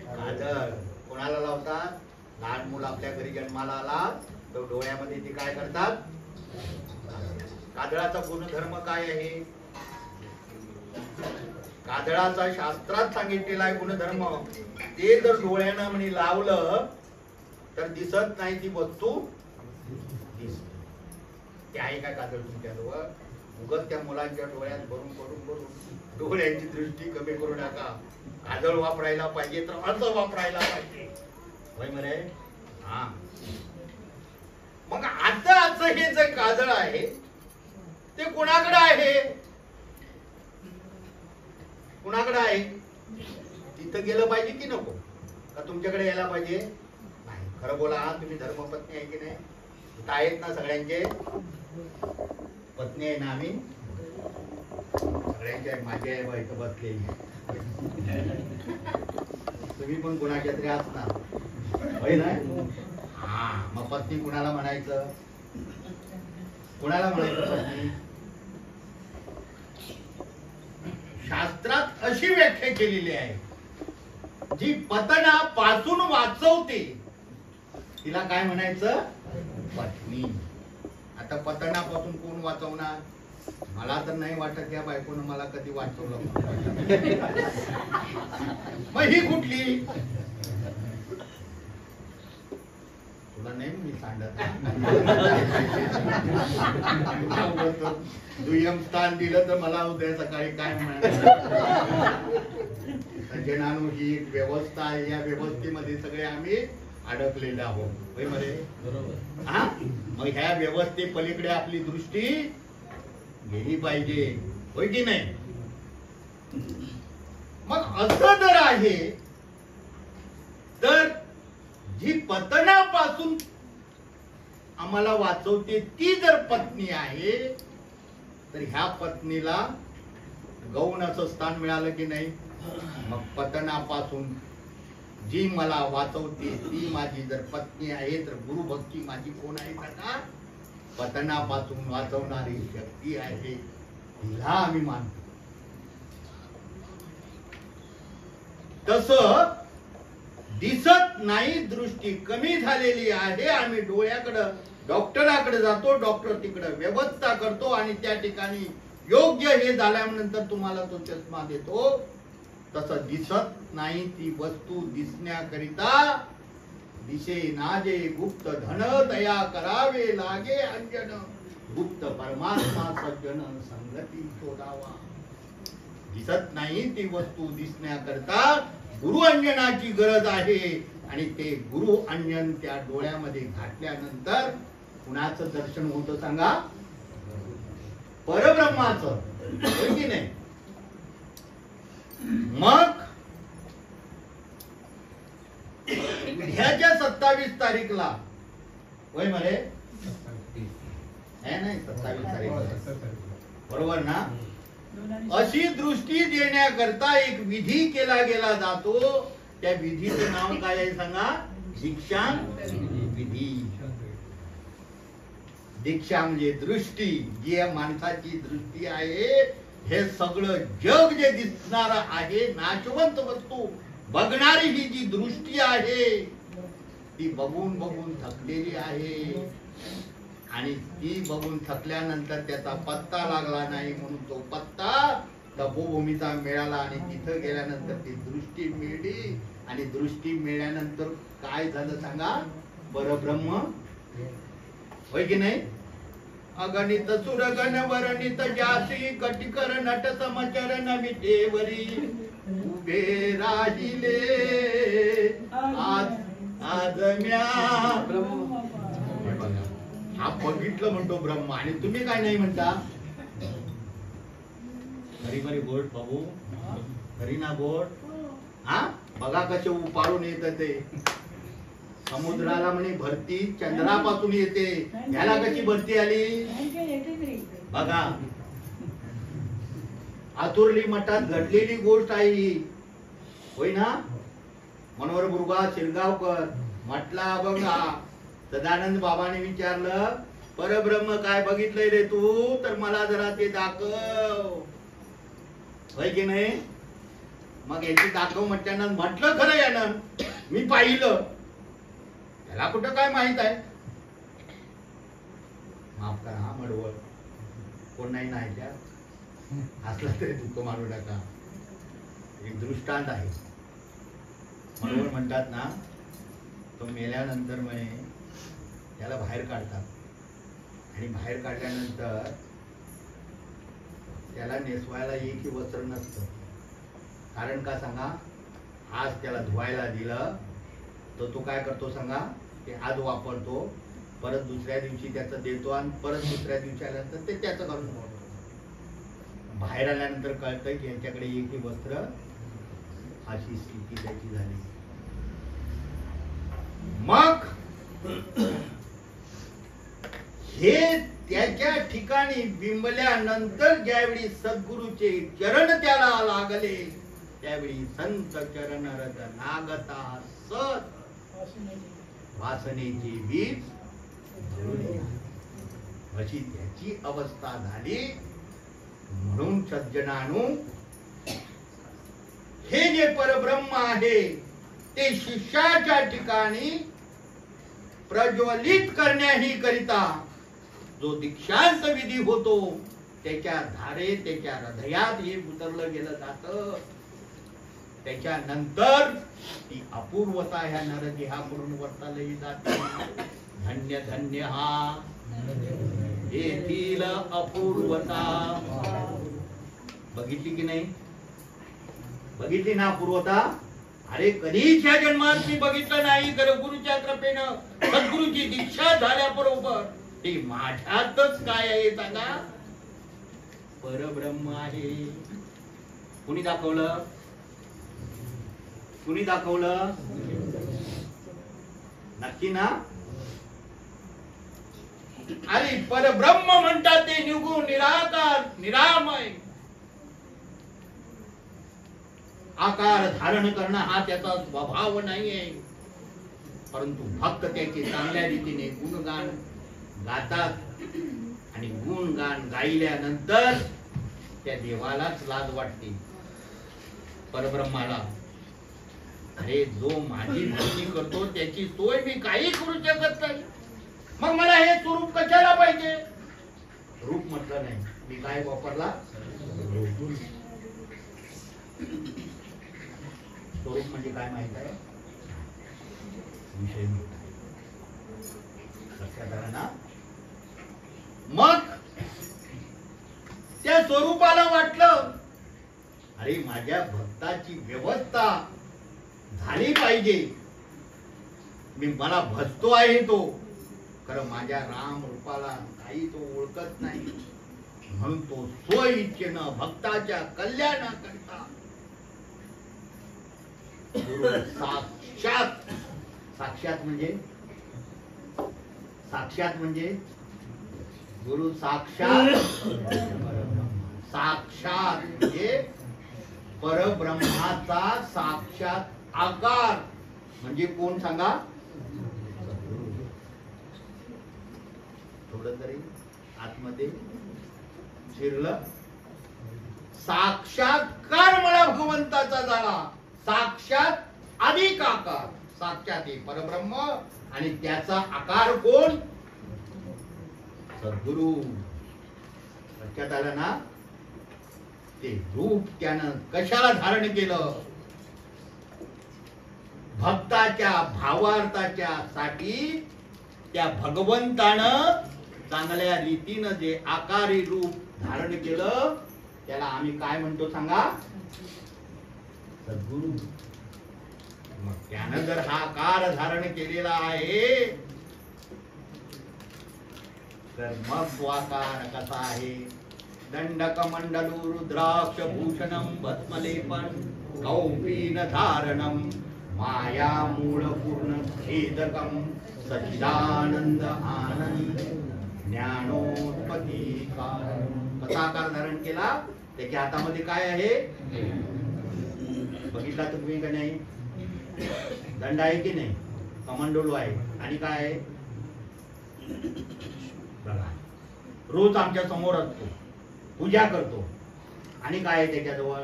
काजळ. कोणाला लावतात? लहान मुलं आपल्या घरी जन्माला आला तर डोळ्यामध्ये ते काय करतात? काजळाचा गुणधर्म काय आहे? काजळाचा शास्त्रात सांगितलेला आहे गुणधर्म. ते जर डोळ्यानं म्हणे लावलं तर दिसत नाही ती वस्तू दिसते. ते आहे काय काजळ तुमच्याजवळ? उगत त्या मुलांच्या डोळ्यात भरून भरून भरून डोळ्यांची दृष्टी कमी करू नका. काजळ वापरायला पाहिजे तर असं वापरायला पाहिजे. होय मरे? हा. मग आताच हे जे काजळ आहे ते कुणाकडे आहे? कुणाकडे आहे? तिथं गेलं पाहिजे की नको? का तुमच्याकडे यायला पाहिजे? नाही. खरं बोला, तुम्ही धर्मपत्नी आहे की नाही? इथं आहेत ना सगळ्यांचे? पत्नी आहे ना आम्ही सगळ्यांच्या? माझी आहे बा इथं बसलेली. तुम्ही पण कुणाच्या तरी असणार होय ना? हा, मग पत्नी कुणाला म्हणायचं? कुणाला म्हणायचं पत्नी? शास्त्रात अशी व्याख्या केलेली आहे, जी पतनापासून वाचवते तिला काय म्हणायचं? पत्नी. आता पतनापासून कोण वाचवणार? मला तर नाही वाटत या बायकोनं मला कधी वाचवलं. मग ही कुठली? तुला नाही मी सांगत. दुय्यम स्थान दिलं तर मला उद्या सकाळी काय म्हणणार? सज्जनानो, ही एक व्यवस्था आहे. या व्यवस्थेमध्ये सगळे आम्ही अडकलेले आहोत. होय मध्ये? हा, मग ह्या व्यवस्थे पलीकडे आपली दृष्टी गेली पाहिजे. होय की नाही? मग असं जर आहे तर जी पतनापासून आम्हाला वाचवते ती जर पत्नी आहे, तर ह्या पत्नीला गौण असं स्थान मिळालं की नाही? मग पतनापासून जी मला वाचवते ती माझी जर पत्नी आहे, तर गुरुभक्ती माझी कोण आहे का? पतनापासून वाचवणारी शक्ती आहे, तिला आम्ही मानतो. तसं दिसत नाही, दृष्टी कमी झालेली आहे. आम्ही डोळ्याकडं डॉक्टराकडे जातो, डॉक्टर तिकडे व्यवस्था करतो आणि त्या ठिकाणी योग्य हे झाल्यानंतर तुम्हाला तो चष्मा देतो. तसं दिसत नाही ती वस्तू दिसण्याकरिता दिसे नाजे गुप्त धन, दया करावे लागे अंजन, गुप्त परमात्मा सज्जन संगती शोधावा. दिसत नाही ती वस्तू दिसण्याकरता गुरु अंजनाची गरज आहे. आणि ते गुरु अंजन त्या डोळ्यामध्ये घातल्यानंतर कुणाचं दर्शन होतं सांगा? परब्रह्माचं. होय की नाही? मग ह्याच्या 27 तारीखला होय मरे? नाही 27 तारीख बरोबर ना? अशी दृष्टी देण्याकरता एक विधी केला गेला जातो. त्या विधीचं नाव काय आहे सांगा? दीक्षांत विधी. दीक्षा म्हणजे दृष्टी. जी माणसाची दृष्टी आहे, हे सगळं जग जे दिसणार आहे, नाशवंत वस्तू बघणारी ही जी दृष्टी आहे, ती बघून बघून थकलेली आहे. आणि ती बघून थकल्यानंतर त्याचा पत्ता लागला नाही, म्हणून तो पत्ता तपोभूमीचा मिळाला. आणि तिथं गेल्यानंतर ती दृष्टी मिळली. आणि दृष्टी मिळाल्यानंतर काय झालं सांगा? परब्रह्म. होय की नाही? अगणित सुरगण वर्णित जासी, कटिकर नट समचर नमितेवरी, उभे राहिले आज म्या. हा बघितलं म्हणतो ब्रह्म. आणि तुम्ही काय नाही म्हणता? खरी खरी गोड बाबू, खरी ना गोड. हा, बघा कसे उपाडून येत ते. समुद्राला म्हणे भरती चंद्रापासून येते. याला कशी भरती आली बघा. आतुर्ली मठात घडलेली गोष्ट आहे ही. होय ना? मनोहर मुरुगा शिरगावकर म्हटला बघा. सदानंद बाबाने विचारलं, परब्रह्म काय बघितलंय रे तू? तर मला जरा ते दाखव. होय की नाही? मग याची दाखव म्हटल्यानं म्हटलं खरं यानं, मी पाहिलं. त्याला कुठं काय माहित आहे? माफ करा हा मडवळ, कोण नाही ना ऐकल्यात? असला तरी दुःख मानू नका. एक दृष्टांत आहे. म्हणून म्हणतात ना, तो मेल्यानंतर म्हणे त्याला बाहेर काढतात. आणि बाहेर काढल्यानंतर त्याला नेसवायला एकही वस्त्र नसतं. कारण का सांगा? आज त्याला धुवायला दिलं तर तो काय करतो सांगा? ते आज वापरतो परत दुसऱ्या दिवशी त्याचं देतो आणि परत दुसऱ्या दिवशी आल्यानंतर ते त्याचं घालून बाहेर आल्यानंतर कळतं की यांच्याकडे एकही वस्त्र, अशी स्थिती त्याची झाली. मग हे त्याच्या ठिकाणी बिंबल्यानंतर ज्यावेळी सद्गुरूचे चरण त्याला लागले त्यावेळी संत चरण रज लागता सत वासनेचे बीज धरुणी, अशी त्याची अवस्था झाली. म्हणून सज्जनानु, हे जे परब्रह्म आहे ते शिष्याच्या ठिकाणी प्रज्वलित करण्याही करिता जो दीक्षांत विधी होतो त्याच्या धारे त्याच्या हृदयात हे उतरलं गेलं जातं. त्याच्यानंतर ती अपूर्वता ह्या नरदेहाकडून वर्तालही जाते. धन्य धन्य हा येथील अपूर्वता. बघितली की नाही? बघितली ना अपूर्वता? अरे कधीच या जन्मात मी बघितलं नाही. गुरुच्या कृपेनं सद्गुरूची दीक्षा झाल्याबरोबर ते माझ्यातच काय आहे सांगा? परब्रह्म आहे. कुणी दाखवलं? कुणी दाखवलं? नक्की ना? आणि परब्रह्म म्हणतात ते निगुण निराकार निरामय. आकार धारण करणं हा त्याचा स्वभाव नाहीये. परंतु भक्त त्याची चांगल्या रीतीने गुणगान गातात आणि गुणगान गायल्यानंतर त्या देवालाच लाज वाटते. परब्रह्माला, अरे जो माझी भक्ती करतो त्याची सोय मी काही करू शकत नाही. मग मला हे स्वरूप कशाला पाहिजे? रूप म्हटलं नाही, मी काय वापरला? स्वरूप म्हणजे काय माहित आहे? विषय लक्षात आलं ना? मग त्या स्वरूपाला वाटलं अरे माझ्या भक्ताची व्यवस्था झाली पाहिजे. मला भजतो आहे तो, खरं माझ्या राम रूपाला काही तो ओळखत नाही. म्हणून तो स्वइच्छेनं भक्ताच्या कल्याणाकरता साक्षात, साक्षात म्हणजे साक्षात म्हणजे गुरु साक्षात, साक्षात म्हणजे परब्रह्माचा साक्षात आकार. म्हणजे कोण सांगा? थोडं तरी आतमध्ये शिरलं. साक्षात्कार मला भगवंताचा झाला. साक्षात अधिक आकार. साक्षात हे परब्रह्म आणि त्याचा आकार कोण? सद्गुरु. लक्षात आलं ना? ते रूप त्यानं कशाला धारण केलं? भक्ताच्या भावार्थाच्या साठी त्या भगवंतानं चांगल्या रीतीनं जे आकारी रूप धारण केलं त्याला आम्ही काय म्हणतो सांगा? सद्गुरु. मग त्यानं जर हा आकार धारण केलेला आहे तर मग तो आकार कसा आहे? दंडक मंडलू रुद्राक्ष भूषणम भस्मलेपन कौपीन धारणम माया मूळ पूर्ण छेदकम सच्चिदानंद आनंद ज्ञानोत्पत्ती कारण. कसा आकार धारण केला? त्याच्या हातामध्ये काय आहे? बघितला तुम्ही का नाही? दंड आहे की नाही? कमंडलू आहे. आणि काय आहे? बघा, रोज आमच्या समोर असतो, पूजा करतो. आणि काय आहे त्याच्याजवळ?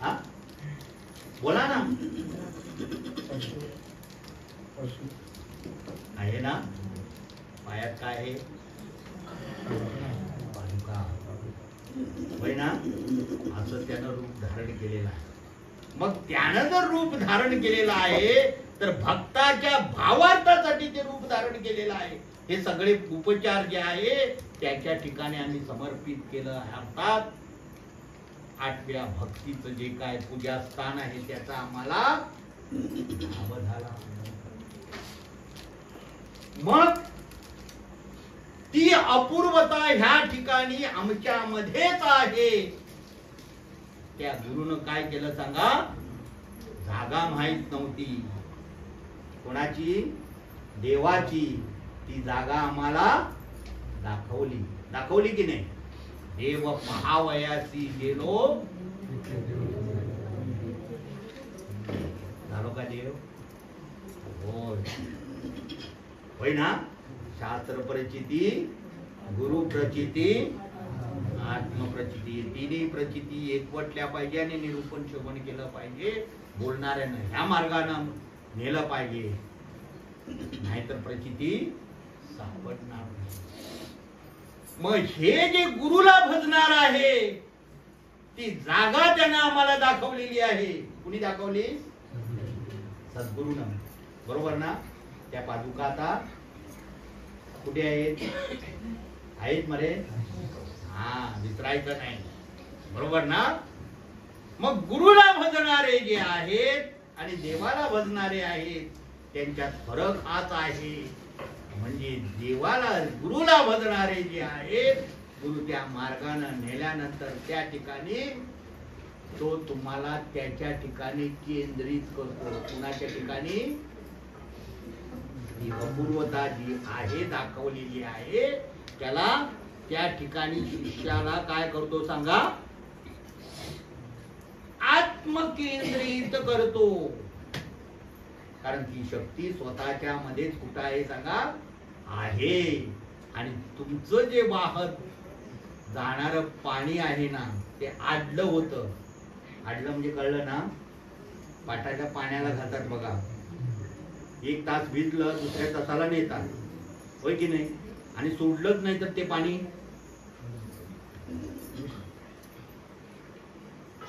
हा बोला ना. आहे ना? पायात काय आहे? पादुका. होय ना? असं त्यानं रूप धारण केलेलं आहे. मग त्यानं जर रूप धारण केलेलं आहे तर भक्ताच्या भावार्थासाठी ते रूप धारण केलेलं आहे. हे सगळे उपचार जे आहे त्याच्या ठिकाणी आम्ही समर्पित केलं. अर्थात आठव्या भक्तीचं जे काय पूजास्थान आहे त्याचा आम्हाला अवधाला. मग ती अपूर्वता ह्या ठिकाणी आमच्या मध्येच आहे. त्या गुरुनं काय केलं सांगा? जागा माहित नव्हती कोणाची? देवाची. ती जागा आम्हाला दाखवली की नाही? देव पहावयासी गेलो झालो का देव? होय ना? शास्त्र प्रचिती, गुरु प्रचिती, आत्मप्रचिती, तिन्ही प्रचिती एकवटल्या पाहिजे आणि निरूपण श्रवण केलं पाहिजे. बोलणाऱ्यानं ह्या मार्गानं नेलं पाहिजे, नाहीतर प्रचिती सापडणार नाही. मग हे जे गुरुला भजणार आहे ती जागा त्यानं आम्हाला दाखवलेली आहे. कुणी दाखवली? सद्गुरूनं. बरोबर ना? त्या पादुका आता कुठे आहेत मरे? विसरायचं नाही. बरोबर ना? मग गुरुला भजणारे जे आहेत आणि देवाला भजणारे आहेत त्यांच्यात फरक हाच आहे. म्हणजे देवाला, गुरुला भजणारे जे आहेत, गुरु त्या मार्गानं नेल्यानंतर त्या ठिकाणी तो तुम्हाला त्याच्या ठिकाणी केंद्रित करतो. कुणाच्या ठिकाणी? ही अपूर्वता जी आहे दाखवलेली आहे त्याला त्या ठिकाणी शिष्याला काय करतो सांगा? आत्मकेंद्रित करतो. कारण ती शक्ती स्वतःच्या मध्येच कुठं आहे सांगा? आहे. आणि तुमचं जे वाहत जाणार पाणी आहे ना ते आडलं होतं. आडलं म्हणजे कळलं ना? पाटाच्या पाण्याला घालतात बघा. 1 तास भिजलं दुसऱ्या तासाला नेतात, होय की नाही? आणि सोडलंच नाही तर ते पाणी,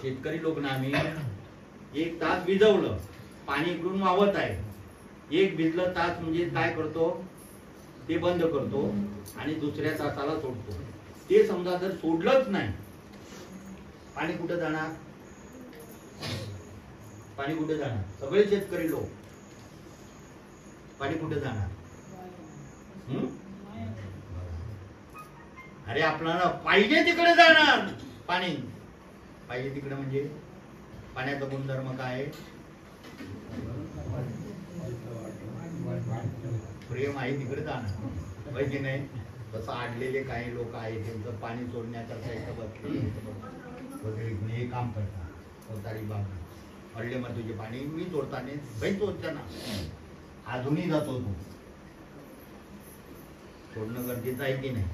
शेतकरी लोक ना आम्ही 1 तास भिजवलं, पाणी इकडून वाहत आहे. 1 भिजलं तास म्हणजे काय करतो? ते बंद करतो आणि दुसऱ्या तासाला सोडतो. ते समजा जर सोडलंच नाही, पाणी कुठे जाणार? पाणी कुठे जाणार? सगळे शेतकरी लोक पाणी कुठे जाणार? अरे आपल्याला पाहिजे तिकडे जाणार पाणी. पाहिजे तिकडे म्हणजे पाण्याचा गुणधर्म काय? प्रेम आहे तिकडे जाणार, होय की नाही? तसं आडलेले काही लोक आहेत त्यांचं पाणी सोडण्याकरता इथं बसले वगैरे हे काम करतात. कोणतारी बाब अडले मग तुझे पाणी मी सोडताना भाई सोडता ना, अजूनही जातो तू. सोडणं गरजेचं आहे की नाही?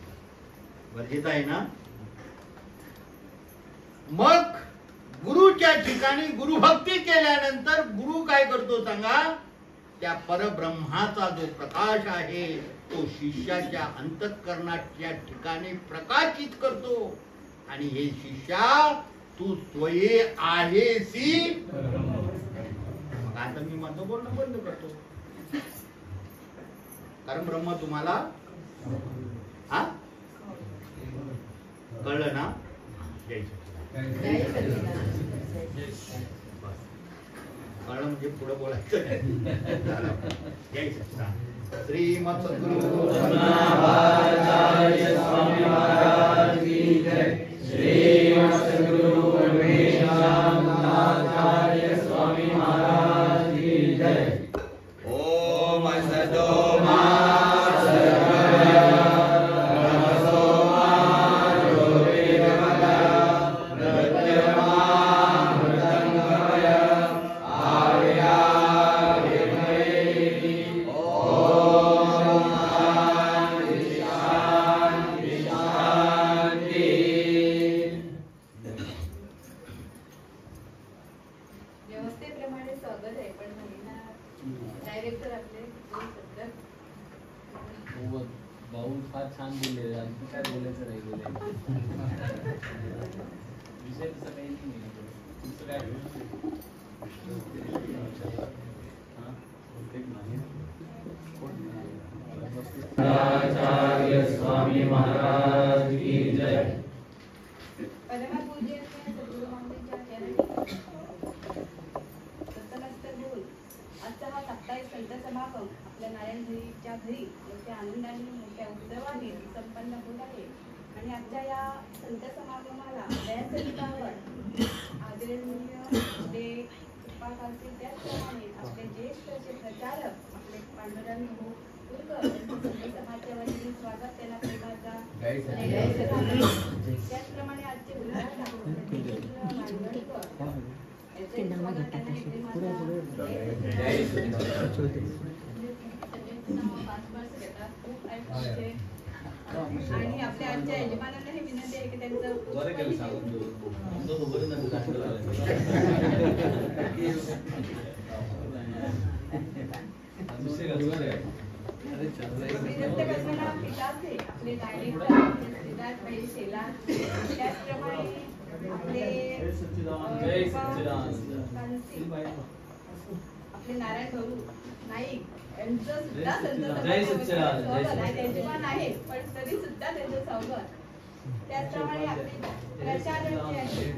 गरजेचं आहे ना? मग गुरुच्या ठिकाणी गुरुभक्ती केल्यानंतर गुरु काय करतो सांगा? त्या परब्रह्माचा जो प्रकाश आहे तो शिष्याच्या अंतःकरणाच्या ठिकाणी प्रकाशित करतो. आणि हे शिष्या तू स्वये आहेसी. मग आता मी म्हणतो बोलणं बंद करतो, कारण ब्रह्म तुम्हाला कळलं ना? कळलं म्हणजे पुढे बोलायचं नाही. श्रीमद सद्गुरु स्वामी महाराज की जय. श्रीमद सद्गुरु ब्रह्मेशानंदाचार्य स्वामी महाराज की जय. ओम सदोमा स्वामी महाराज की जय. परमपूज्य सद्गुरु महाराजांच्या चरणी संत समागम आपल्या नारायणजीच्या घरी मोठ्या आनंदाने मोठ्या उत्सवाने संपन्न होत आहे. आणि आजच्या या संत समागमाला व्यासपीठावर आदरणीय ते कृपाकालचे त्याचप्रमाणे आपले ज्येष्ठ असे प्रचारक आपले पांडुरंग भाऊ कुलकर यांचं संत समाजच्या वतीने स्वागत, त्यांना प्रेमाचा त्याचप्रमाणे आजचे उद्घाटक आणि आपल्या आजच्या यजमानांना हे विनंती आहे की त्यांचं पिताचे आपले डायरेक्टर सिद्धार्थभाई शेलार, त्याचप्रमाणे आपले नारायण भाऊ नाईक यांचं सुद्धा यजमान आहे, पण तरी सुद्धा त्यांचं स्वागत. त्याचप्रमाणे आपले प्रचारक जे आहेत